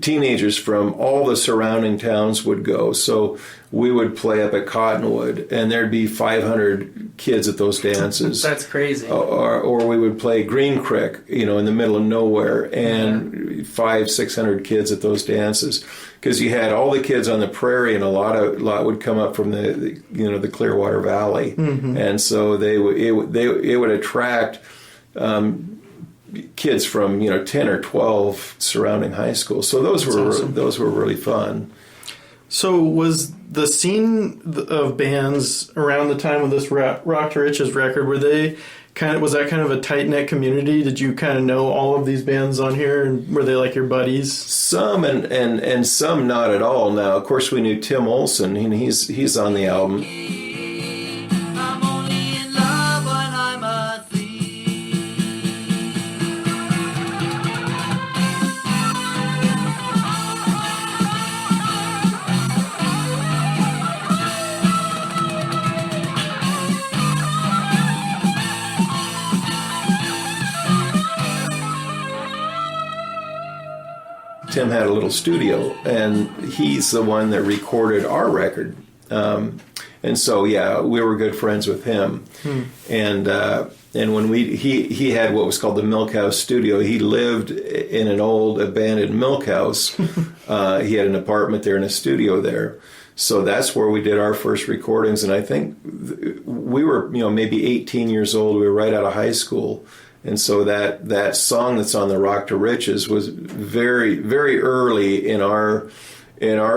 S4: teenagers from all the surrounding towns would go. So we would play up at Cottonwood, and there'd be 500 kids at those dances.
S1: That's crazy.
S4: Or we would play Green Creek, in the middle of nowhere, and 500-600 kids at those dances, because you had all the kids on the prairie, and a lot would come up from the Clearwater Valley, and so it would attract kids from 10 or 12 surrounding high schools. So those were really fun.
S2: So was the scene of bands around the time of this Rock to Riches record, was that kind of a tight-knit community? Did you kind of know all of these bands on here, and were they like your buddies?
S4: Some and some not at all. Now, of course, we knew Tim Olson, and he's on the album. Tim had a little studio, and he's the one that recorded our record. And And so, yeah, we were good friends with him. And when he had what was called the Milk House Studio. He lived in an old abandoned milk house. He had an apartment there and a studio there. So that's where we did our first recordings. And I think we were, maybe 18 years old. We were right out of high school. And so that song that's on the Rock to Riches was very, very early in our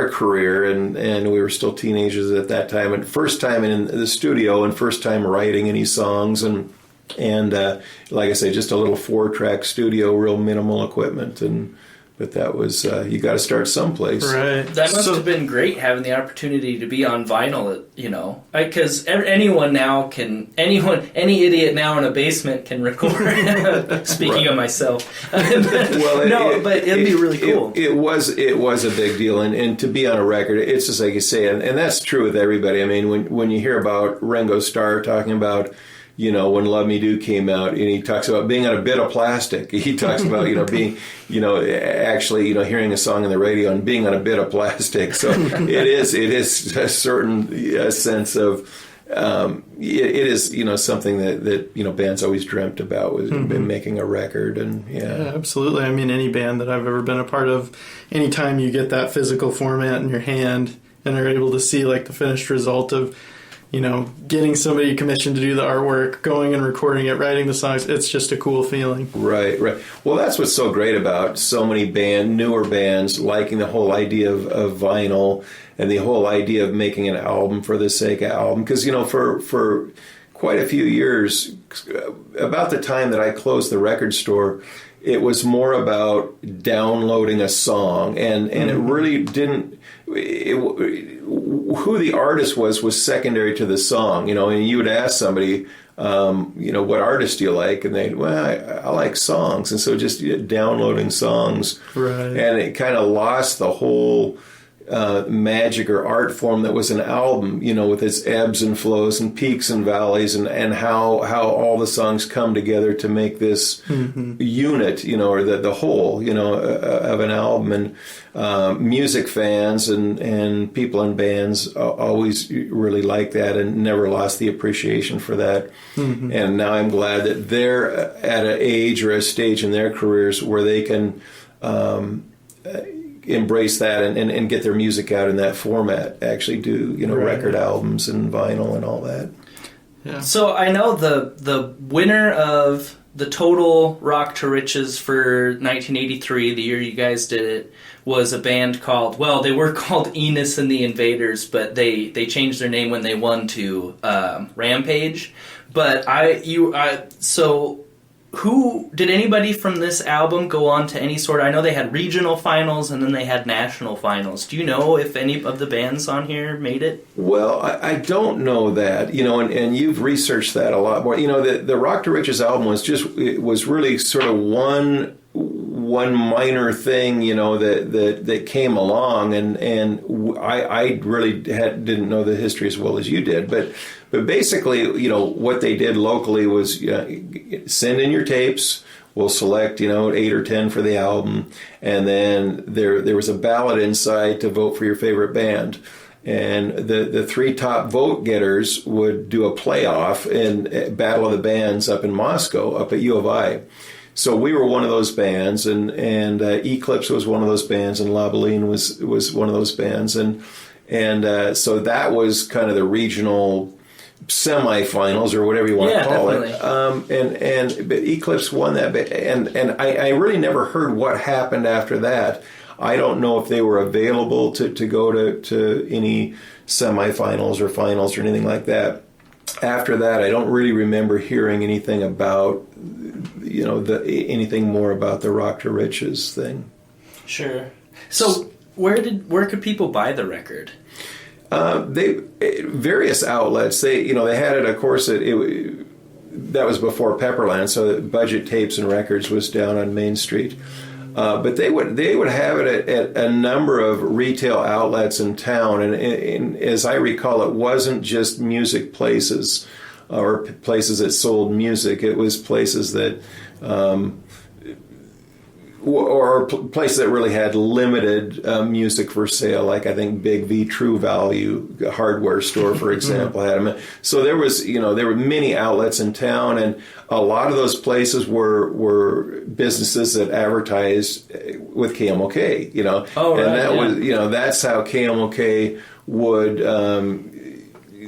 S4: career, and we were still teenagers at that time. And first time in the studio, and first time writing any songs, and like I say, just a little 4-track studio, real minimal equipment, but that was you got to start someplace.
S2: Right.
S1: That must have been great, having the opportunity to be on vinyl, because anyone now any idiot now in a basement can record. Speaking of myself. But it'd be really cool.
S4: It was a big deal, and to be on a record, it's just like you say, and that's true with everybody. I mean, when you hear about Ringo Starr talking about, when Love Me Do came out, and he talks about being on a bit of plastic. He talks about, being, actually, hearing a song on the radio and being on a bit of plastic. So it is a certain sense of, it is, something that bands always dreamt about, was making a record. And
S2: yeah, absolutely. I mean, any band that I've ever been a part of, anytime you get that physical format in your hand and are able to see like the finished result of, getting somebody commissioned to do the artwork, going and recording it, writing the songs, it's just a cool feeling.
S4: Right. Well, that's what's so great about so many newer bands liking the whole idea of vinyl and the whole idea of making an album for the sake of album. Because, for quite a few years, about the time that I closed the record store, it was more about downloading a song, and it really didn't. Who the artist was secondary to the song, and you would ask somebody, what artist do you like? And they'd, I like songs. And so just downloading songs.
S2: Right.
S4: And it kind of lost the whole magic or art form that was an album, with its ebbs and flows and peaks and valleys, and how all the songs come together to make this unit, or the whole, of an album. And music fans and people in bands always really liked that and never lost the appreciation for that. And now I'm glad that they're at an age or a stage in their careers where they can embrace that and get their music out in that format, actually do, record albums and vinyl and all that.
S2: Yeah.
S1: So I know the winner of the total Rock to Riches for 1983, the year you guys did it, was a band called, they were called Enos and the Invaders, but they changed their name when they won to Rampage. But who did anybody from this album go on to any sort? I know they had regional finals and then they had national finals. Do you know if any of the bands on here made it?
S4: Well, I don't know that, and you've researched that a lot more. The Rock to Riches album was really sort of one minor thing, that came along, and I really didn't know the history as well as you did, but basically, what they did locally was send in your tapes. We'll select, 8 or 10 for the album, and then there was a ballot inside to vote for your favorite band. And the 3 top vote getters would do a playoff in Battle of the Bands up in Moscow, up at U of I. So we were one of those bands, and Eclipse was one of those bands, and La Baleine was one of those bands, and so that was kind of the regional semifinals or whatever you want to call it. But Eclipse won that, and I really never heard what happened after that. I don't know if they were available to go to any semifinals or finals or anything like that. After that, I don't really remember hearing anything about, anything more about the Rock to Riches thing.
S1: Sure. So where could people buy the record?
S4: Various outlets. They had it. Of course, that was before Pepperland, so Budget Tapes and Records was down on Main Street. But they would have it at a number of retail outlets in town, and as I recall, it wasn't just music places or places that sold music. It was places that or places that really had limited music for sale, like I think Big V True Value hardware store, for example, had them. So there were many outlets in town, and a lot of those places were businesses that advertised with KMOK. That was that's how KMOK would.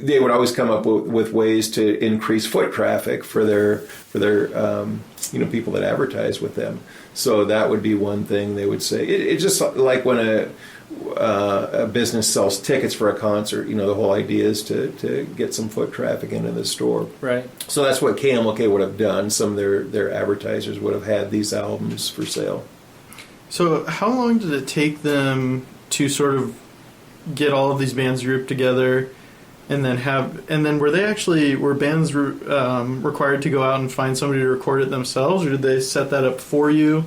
S4: They would always come up with ways to increase foot traffic for their people that advertise with them. So that would be one thing they would say. It's just like when a business sells tickets for a concert. The whole idea is to get some foot traffic into the store.
S1: Right.
S4: So that's what KMOK would have done. Some of their advertisers would have had these albums for sale.
S2: So how long did it take them to sort of get all of these bands grouped together? And then were bands required to go out and find somebody to record it themselves, or did they set that up for you?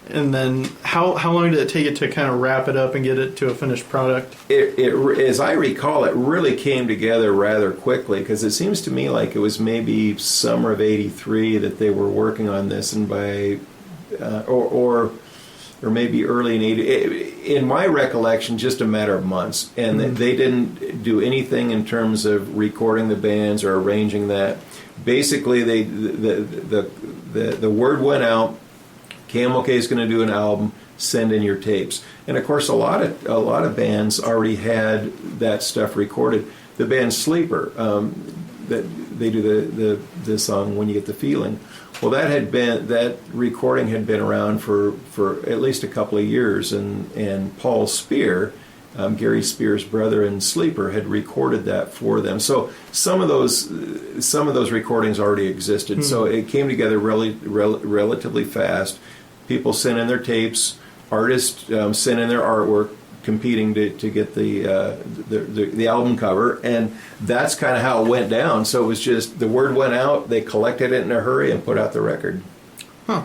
S2: And then how long did it take it to kind of wrap it up and get it to a finished product?
S4: It as I recall, it really came together rather quickly, because it seems to me like it was maybe summer of '83 that they were working on this, and by or maybe early in '80. In my recollection, just a matter of months, and they didn't do anything in terms of recording the bands or arranging that. Basically, the word went out. KMOK is going to do an album. Send in your tapes, and of course, a lot of bands already had that stuff recorded. The band Sleeper, that they do the song "When You Get the Feeling." Well, that recording had been around for at least a couple of years, and Paul Spear, Gary Spear's brother in Sleeper, had recorded that for them. So some of those recordings already existed. So it came together relatively fast. People sent in their tapes. Artists sent in their artwork, competing to get the album cover, and that's kind of how it went down. So it was just the word went out, they collected it in a hurry and put out the record.
S2: Huh,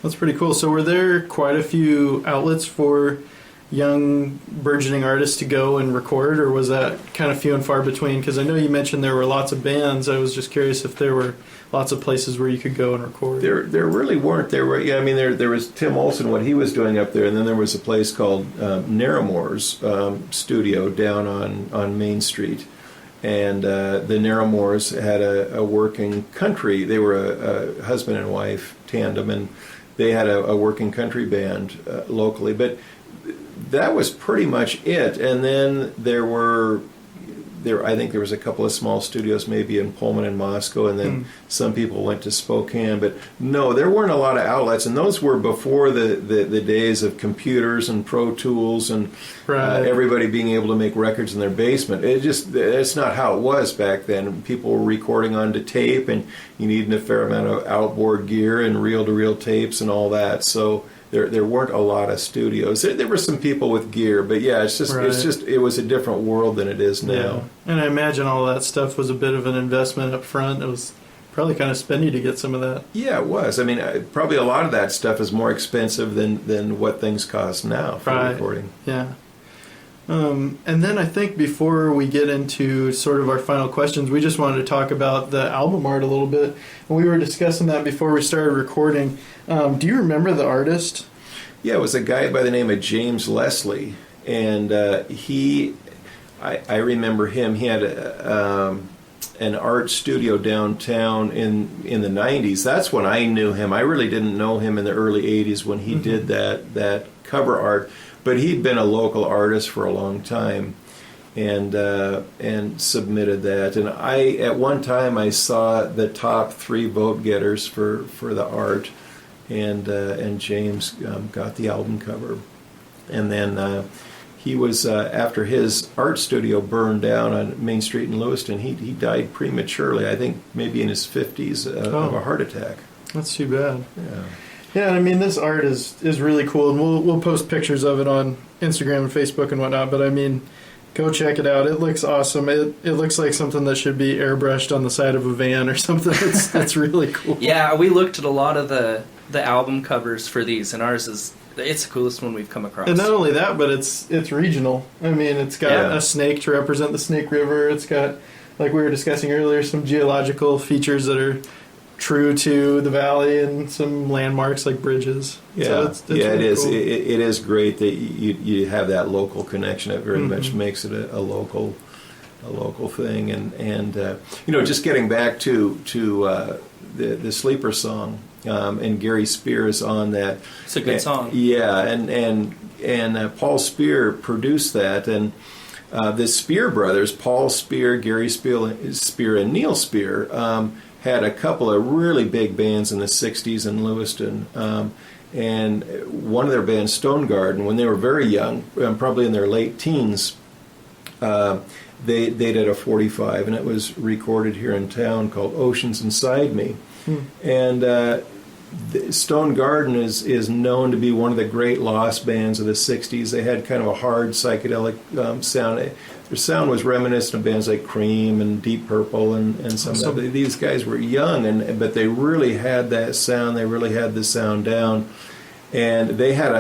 S2: that's pretty cool. So were there quite a few outlets for young burgeoning artists to go and record, or was that kind of few and far between? Because I know you mentioned there were lots of bands. I was just curious if there were lots of places where you could go and record.
S4: There really weren't. There was Tim Olson, what he was doing up there, and then there was a place called Narramore's studio down on Main Street, and the Narramores had a working country. They were a husband and wife tandem, and they had a working country band locally, but that was pretty much it. And then I think there was a couple of small studios, maybe in Pullman and Moscow, and then some people went to Spokane. But no, there weren't a lot of outlets, and those were before the days of computers and Pro Tools and everybody being able to make records in their basement. It's not how it was back then. People were recording onto tape, and you needed a fair amount of outboard gear and reel-to-reel tapes and all that. So there weren't a lot of studios. There were some people with gear, but yeah, it was a different world than it is now.
S2: Yeah. And I imagine all that stuff was a bit of an investment up front. It was probably kind of spendy to get some of that.
S4: Yeah, it was. I mean, probably a lot of that stuff is more expensive than what things cost now for recording.
S2: Yeah. And then I think before we get into sort of our final questions, we just wanted to talk about the album art a little bit. And we were discussing that before we started recording. Do you remember the artist?
S4: Yeah, it was a guy by the name of James Leslie. And I remember him. He had an art studio downtown in the 90s. That's when I knew him. I really didn't know him in the early 80s when he did that cover art. But he'd been a local artist for a long time, and submitted that. And at one time I saw the top 3 vote getters for the art, and James got the album cover. And then he was after his art studio burned down on Main Street in Lewiston. He died prematurely. I think maybe in his 50s of a heart attack.
S2: That's too bad.
S4: Yeah.
S2: Yeah, I mean, this art is really cool, and we'll post pictures of it on Instagram and Facebook and whatnot, but I mean, go check it out. It looks awesome. It looks like something that should be airbrushed on the side of a van or something. It's really cool.
S1: Yeah, we looked at a lot of the album covers for these, and ours it's the coolest one we've come across.
S2: And not only that, but it's regional. I mean, it's got a snake to represent the Snake River. It's got, like we were discussing earlier, some geological features that are true to the valley and some landmarks like bridges.
S4: Yeah,
S2: so it's
S4: yeah,
S2: really
S4: it is.
S2: cool.
S4: It is great that you have that local connection. It very much makes it a local thing. And just getting back to the Sleeper song, and Gary Spear is on that.
S1: It's a good song.
S4: Yeah, and Paul Spear produced that, and the Spear brothers, Paul Spear, Gary Spear, and Neil Spear, had a couple of really big bands in the 60s in Lewiston. And one of their bands, Stone Garden, when they were very young, probably in their late teens, they did a 45, and it was recorded here in town called Oceans Inside Me. And Stone Garden is known to be one of the great lost bands of the 60s. They had kind of a hard psychedelic sound. Their sound was reminiscent of bands like Cream and Deep Purple and some of that. These guys were young, but they really had that sound. They really had the sound down. And they had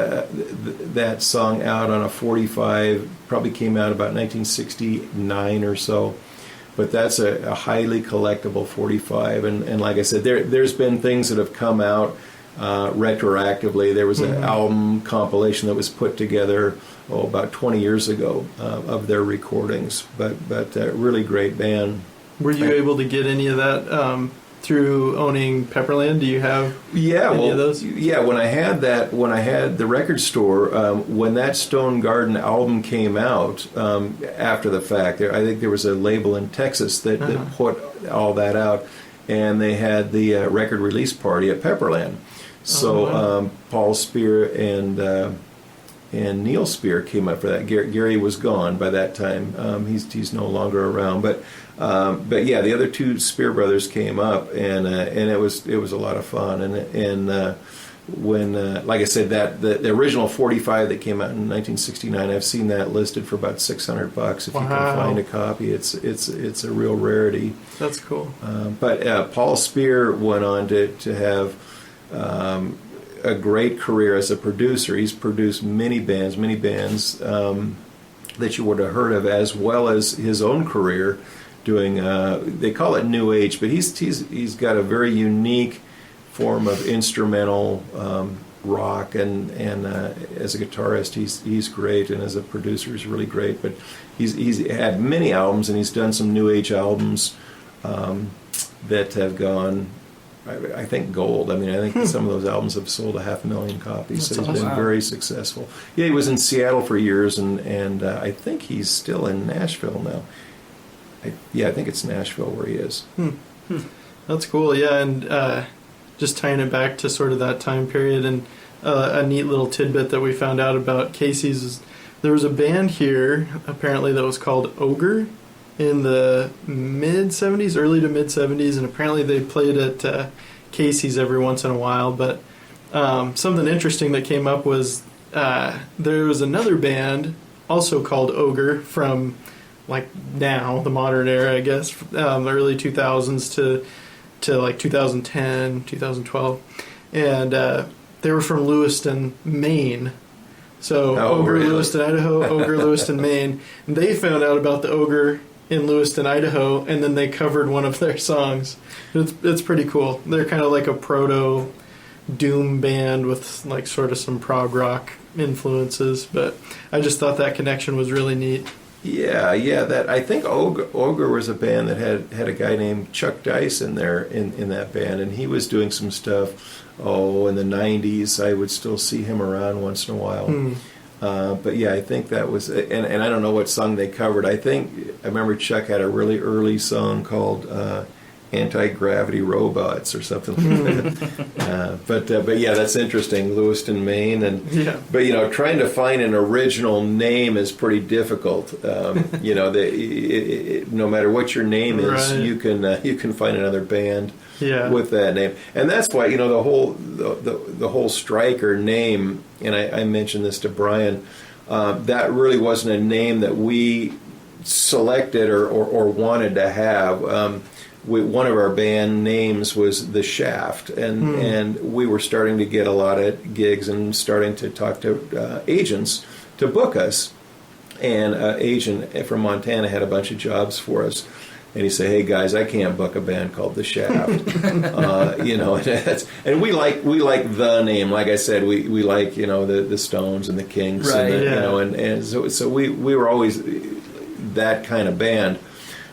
S4: that song out on a 45, probably came out about 1969 or so. But that's a highly collectible 45. And like I said, there's been things that have come out retroactively. There was an album compilation that was put together about 20 years ago of their recordings. But a really great band.
S2: Were you able to get any of that through owning Pepperland? Do you have any of those?
S4: Yeah, when I had the record store, when that Stone Garden album came out after the fact, I think there was a label in Texas that put all that out, and they had the record release party at Pepperland. So Paul Spear and Neil Spear came up for that. Gary was gone by that time. He's no longer around, but yeah, the other two Spear brothers came up, and it was a lot of fun. And when, like I said, that the original 45 that came out in 1969, I've seen that listed for about $600 if you can find a copy. It's a real rarity.
S2: That's cool.
S4: But Paul Spear went on to have a great career as a producer. He's produced many bands that you would have heard of, as well as his own career doing, they call it New Age, but he's got a very unique form of instrumental rock, and as a guitarist he's great, and as a producer he's really great. But he's had many albums, and he's done some New Age albums that have gone, I think, gold. I mean, I think some of those albums have sold 500,000 copies.
S2: That's
S4: so he's been very successful. Yeah, he was in Seattle for years, and I think he's still in Nashville now. I think it's Nashville where he is.
S2: That's cool. Yeah, and just tying it back to sort of that time period, and a neat little tidbit that we found out about Casey's is there was a band here apparently that was called Ogre in the mid-70s, early to mid-70s, and apparently they played at Casey's every once in a while. But something interesting that came up was there was another band also called Ogre from like now, the modern era, I guess, early 2000s to like 2010, 2012. And they were from Lewiston, Maine. So Ogre,
S4: really?
S2: Lewiston, Idaho, Ogre, Lewiston, Maine. And they found out about the Ogre in Lewiston, Idaho, and then they covered one of their songs. It's pretty cool. They're kind of like a proto doom band with like sort of some prog rock influences, but I just thought that connection was really neat.
S4: Yeah. That I think Ogre was a band that had a guy named Chuck Dice in there in that band, and he was doing some stuff. In the 90s, I would still see him around once in a while. But yeah, I think that was, and I don't know what song they covered. I remember Chuck had a really early song called Anti-Gravity Robots or something like that. But yeah, that's interesting, Lewiston, Maine, but trying to find an original name is pretty difficult. No matter what your name is, right, you can find another band with that name, and that's why the whole Stryker name. And I mentioned this to Brian. That really wasn't a name that we selected or wanted to have. One of our band names was The Shaft, and we were starting to get a lot of gigs and starting to talk to agents to book us. And an agent from Montana had a bunch of jobs for us. and he said, "Hey guys, I can't book a band called The Shaft." And we like the name. Like I said, we like the Stones and the Kinks,
S1: right?
S4: And so we were always that kind of band.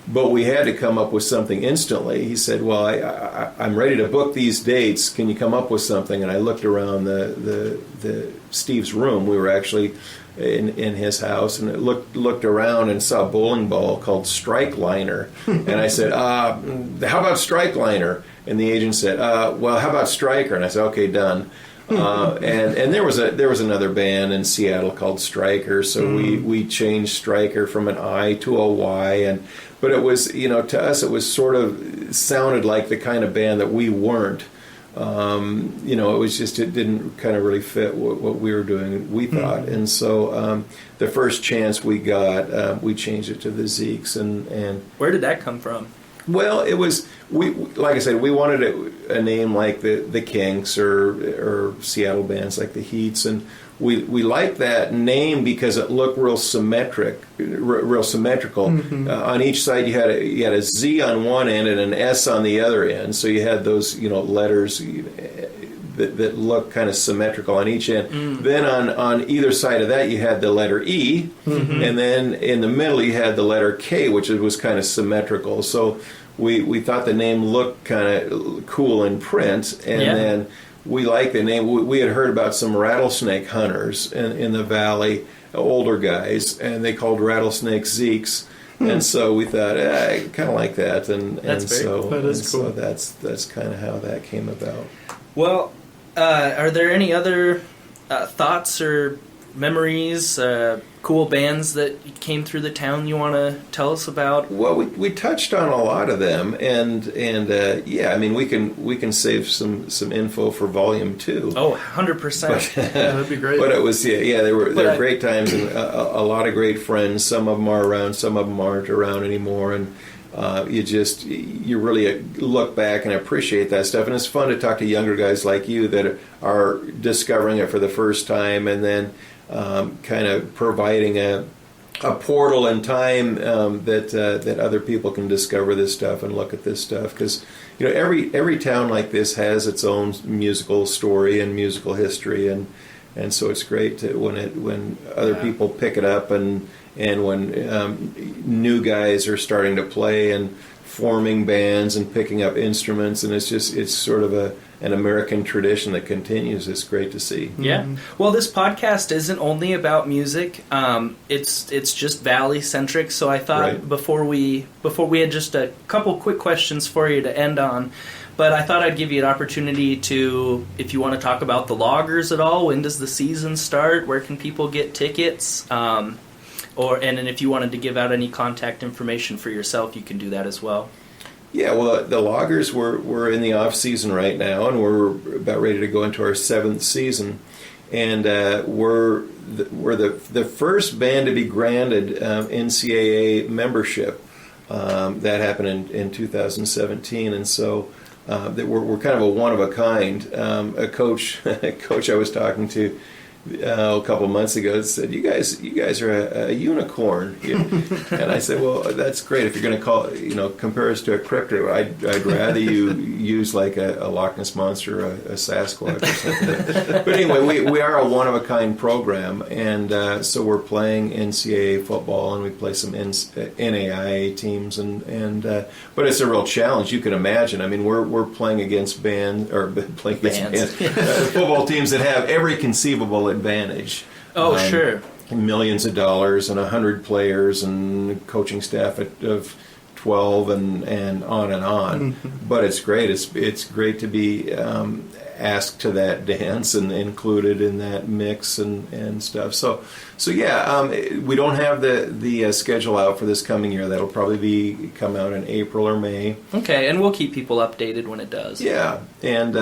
S4: But we had to come up with something instantly. He said, "Well, I'm ready to book these dates. Can you come up with something?" And I looked around the Steve's room. We were actually in his house, and looked around and saw a bowling ball called Strike Liner. And I said, "How about Strike Liner?" And the agent said, "Well, how about Striker?" And I said, "Okay, done." And there was another band in Seattle called Striker, so we changed Striker from an I to a Y, but it was, to us it was sort of sounded like the kind of band that we weren't. It was just, it didn't kind of really fit what we were doing, we thought. And so the first chance we got, we changed it to the Zekes. And
S1: where did that come from?
S4: Well, it was, like I said, we wanted a name like the Kinks or Seattle bands like the Heats, and we liked that name because it looked real symmetrical. On each side, you had a Z on one end and an S on the other end, so you had those letters that looked kind of symmetrical on each end. Then on either side of that, you had the letter E, and then in the middle you had the letter K, which was kind of symmetrical. So we thought the name looked kind of cool in print, and then we liked the name. We had heard about some rattlesnake hunters in the valley, older guys, and they called rattlesnakes Zekes. And so we thought, I kind of like that,
S2: that is cool.
S4: So that's kind of how that came about.
S1: Well, are there any other thoughts or memories, cool bands that came through the town you want to tell us about?
S4: Well, we touched on a lot of them, and I mean we can save some info for volume 2.
S1: Oh, 100%.
S2: That'd be great.
S4: But it was they were great times, and a lot of great friends. Some of them are around, some of them aren't around anymore, and you really look back and appreciate that stuff. And it's fun to talk to younger guys like you that are discovering it for the first time, and then kind of providing a portal in time that other people can discover this stuff and look at this stuff. Because every town like this has its own musical story and musical history, and so it's great when other people pick it up, and when new guys are starting to play and forming bands and picking up instruments, and it's sort of an American tradition that continues. It's great to see.
S1: Yeah. Well, this podcast isn't only about music. It's just Valley centric. So I thought before we had just a couple quick questions for you to end on. But I thought I'd give you an opportunity to, if you want to talk about the Loggers at all. When does the season start? Where can people get tickets? And then if you wanted to give out any contact information for yourself, you can do that as well.
S4: Yeah, well, the Loggers, we're in the off season right now, and we're about ready to go into our 7th season, and we're the first band to be granted NCAA membership. That happened in 2017, and so that we're kind of a one of a kind. A coach I was talking to a couple of months ago said, you guys are a unicorn. And I said, well, that's great. If you're going to compare us to a cryptid, I'd rather you use like a Loch Ness Monster or a Sasquatch or something. But anyway, we are a one-of-a-kind program, and so we're playing NCAA football, and we play some NAIA teams, but it's a real challenge. You can imagine. I mean, we're playing against football teams that have every conceivable advantage.
S1: Oh, sure.
S4: Millions of dollars and 100 players and coaching staff of 12 and on. But it's great. It's great to be asked to that dance and included in that mix and stuff. So yeah, we don't have the schedule out for this coming year. That'll probably come out in April or May.
S1: Okay, and we'll keep people updated when it does.
S4: Yeah, and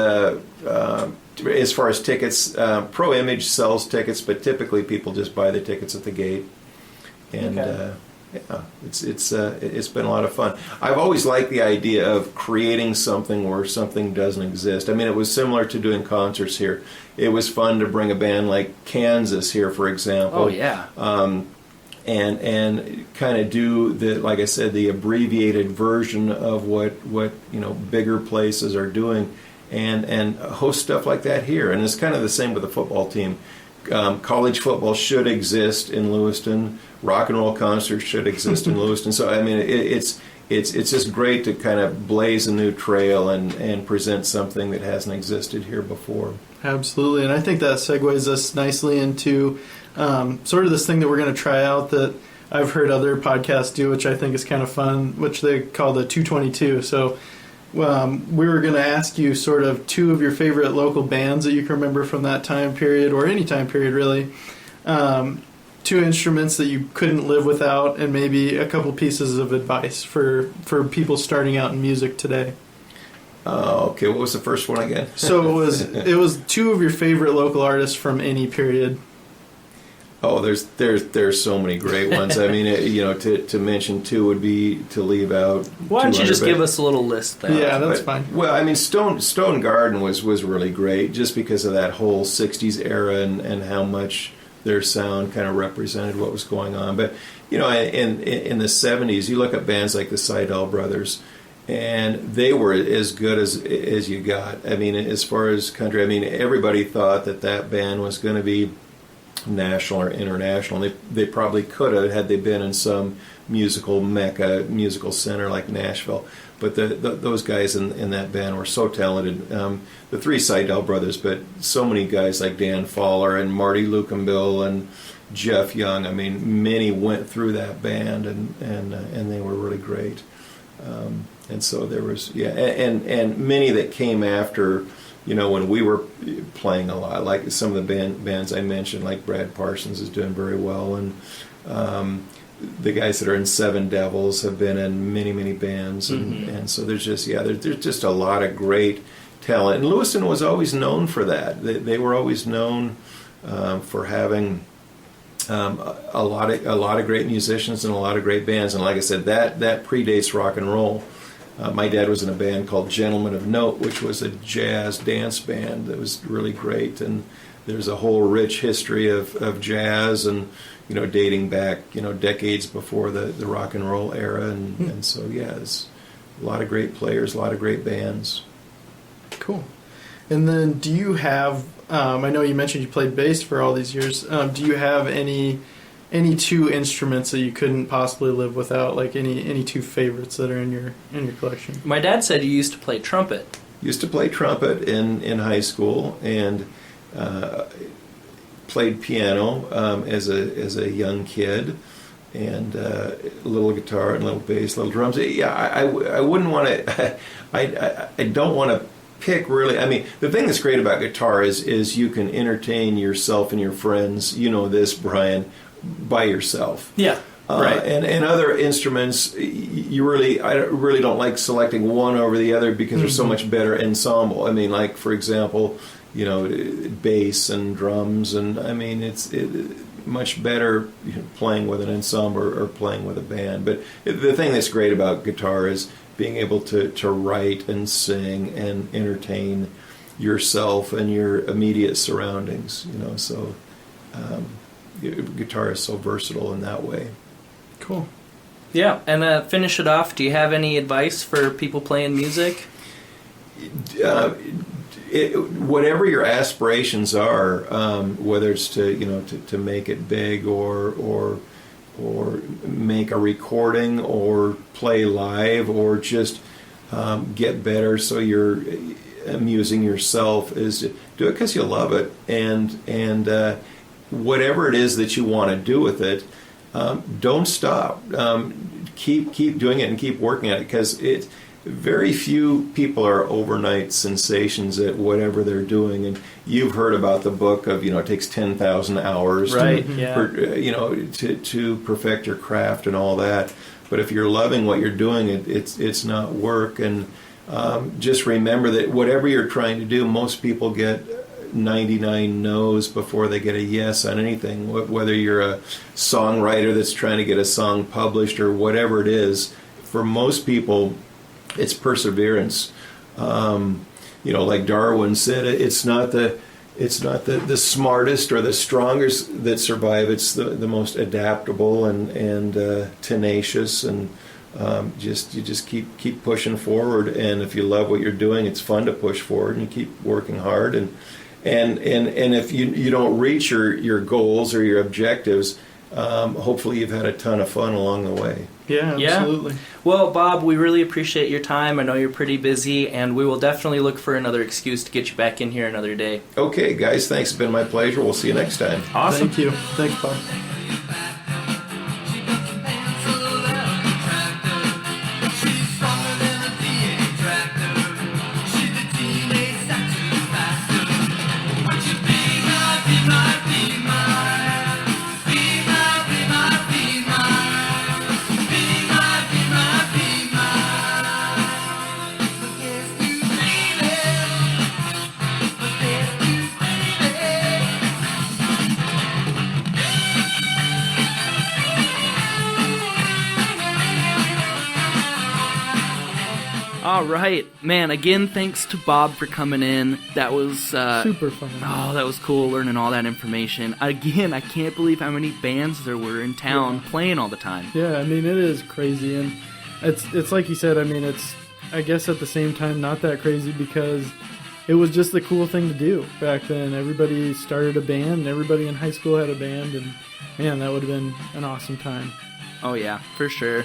S4: as far as tickets, Pro Image sells tickets, but typically people just buy the tickets at the gate. And it's been a lot of fun. I've always liked the idea of creating something where something doesn't exist. I mean, it was similar to doing concerts here. It was fun to bring a band like Kansas here, for example.
S1: Oh, yeah.
S4: and kind of do like I said, the abbreviated version of what bigger places are doing, and host stuff like that here. And it's kind of the same with the football team. College football should exist in Lewiston. Rock and roll concerts should exist in Lewiston. So I mean, it's just great to kind of blaze a new trail and present something that hasn't existed here before.
S2: Absolutely, and I think that segues us nicely into sort of this thing that we're going to try out that I've heard other podcasts do, which I think is kind of fun, which they call the 222. So we were going to ask you sort of two of your favorite local bands that you can remember from that time period, or any time period really, two instruments that you couldn't live without, and maybe a couple pieces of advice for people starting out in music today.
S4: Okay, what was the first one again?
S2: So it was two of your favorite local artists from any period.
S4: Oh, there's so many great ones. I mean, to mention two would be to leave out.
S1: Why don't you just give us a little list there?
S2: Yeah, that's fine.
S4: Well, I mean, Stone Garden was really great just because of that whole '60s era and how much their sound kind of represented what was going on. But in the '70s, you look at bands like the Seidel Brothers, and they were as good as you got. I mean, as far as country, I mean, everybody thought that band was going to be national or international. They probably could have had they been in some musical mecca, musical center like Nashville. But those guys in that band were so talented. The three Seidel brothers, but so many guys like Dan Fowler and Marty Lukenbill and Jeff Young. I mean, many went through that band and they were really great. And so there was and many that came after. When we were playing a lot, like some of the bands I mentioned, like Brad Parsons is doing very well, and the guys that are in Seven Devils have been in many, many bands, and so there's just a lot of great talent. And Lewiston was always known for that. They were always known for having a lot of great musicians and a lot of great bands. And like I said, that predates rock and roll. My dad was in a band called Gentlemen of Note, which was a jazz dance band that was really great. And there's a whole rich history of jazz and, dating back, decades before the rock and roll era. And so, it's a lot of great players, a lot of great bands.
S2: Cool. And then do you have, I know you mentioned you played bass for all these years. Do you have any two instruments that you couldn't possibly live without, like any two favorites that are in your collection?
S1: My dad said you used to play trumpet.
S4: Used to play trumpet in high school, and played piano as a young kid, and a little guitar and a little bass, little drums. Yeah, I wouldn't want to. I don't want to pick really. I mean, the thing that's great about guitar is you can entertain yourself and your friends. You know this, Brian, by yourself.
S1: Yeah. Right.
S4: And other instruments, I really don't like selecting one over the other because there's so much better ensemble. I mean, like for example, bass and drums, and I mean it's much better playing with an ensemble or playing with a band. But the thing that's great about guitar is being able to write and sing and entertain yourself and your immediate surroundings. So. Guitar is so versatile in that way.
S2: Cool.
S1: Yeah, and finish it off, do you have any advice for people playing music?
S4: Whatever your aspirations are, whether it's to make it big or make a recording or play live or just get better so you're amusing yourself, is to do it because you love it, and whatever it is that you want to do with it, don't stop. Keep doing it and keep working at it, because very few people are overnight sensations at whatever they're doing. And you've heard about the book of it takes 10,000 hours,
S1: right?
S4: To perfect your craft and all that. But if you're loving what you're doing, it's not work. And just remember that whatever you're trying to do, most people get 99 no's before they get a yes on anything. Whether you're a songwriter that's trying to get a song published or whatever it is, for most people, it's perseverance. Like Darwin said, it's not the the smartest or the strongest that survive. It's the most adaptable and tenacious, and you just keep pushing forward. And if you love what you're doing, it's fun to push forward, and you keep working hard. And if you don't reach your goals or your objectives, hopefully you've had a ton of fun along the way.
S2: Yeah, absolutely.
S1: Well, Bob, we really appreciate your time. I know you're pretty busy, and we will definitely look for another excuse to get you back in here another day.
S4: Okay, guys, thanks. It's been my pleasure. We'll see you next time.
S1: Awesome.
S2: Thank you. Thanks, Bob.
S1: All right, man, again, thanks to Bob for coming in. That was
S2: Super fun.
S1: Oh, that was cool, learning all that information. Again, I can't believe how many bands there were in town playing all the time.
S2: Yeah, I mean, it is crazy, and it's like you said, I mean, it's, I guess at the same time, not that crazy, because it was just the cool thing to do back then. Everybody started a band, and everybody in high school had a band, and man, that would have been an awesome time.
S1: Oh, yeah, for sure.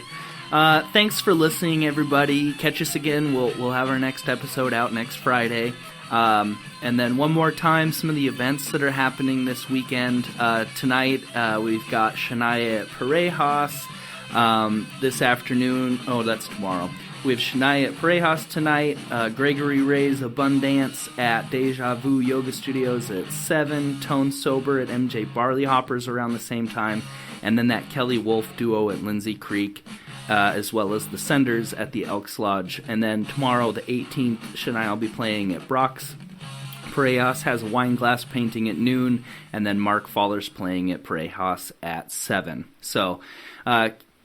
S1: Thanks for listening, everybody. Catch us again. We'll have our next episode out next Friday. And then one more time, some of the events that are happening this weekend. Tonight, we've got Shania at Parejas. This afternoon, that's tomorrow. We have Shania at Parejas tonight. Gregory Ray's Abundance at Deja Vu Yoga Studios at 7. Tone Sober at MJ Barley Hoppers around the same time. And then that Kelly Wolf duo at Lindsay Creek. As well as the Senders at the Elks Lodge. And then tomorrow, the 18th, Shania will be playing at Brock's. Parejas has a wine glass painting at noon, and then Mark Faller's playing at Parejas at 7. So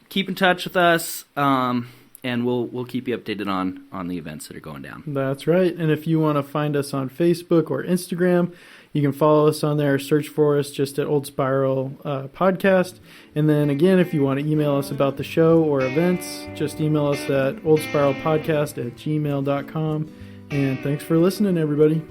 S1: keep in touch with us, and we'll keep you updated on the events that are going down.
S2: That's right. And if you want to find us on Facebook or Instagram, you can follow us on there, search for us just at Old Spiral Podcast. And then again, if you want to email us about the show or events, just email us at oldspiralpodcast@gmail.com. And thanks for listening, everybody.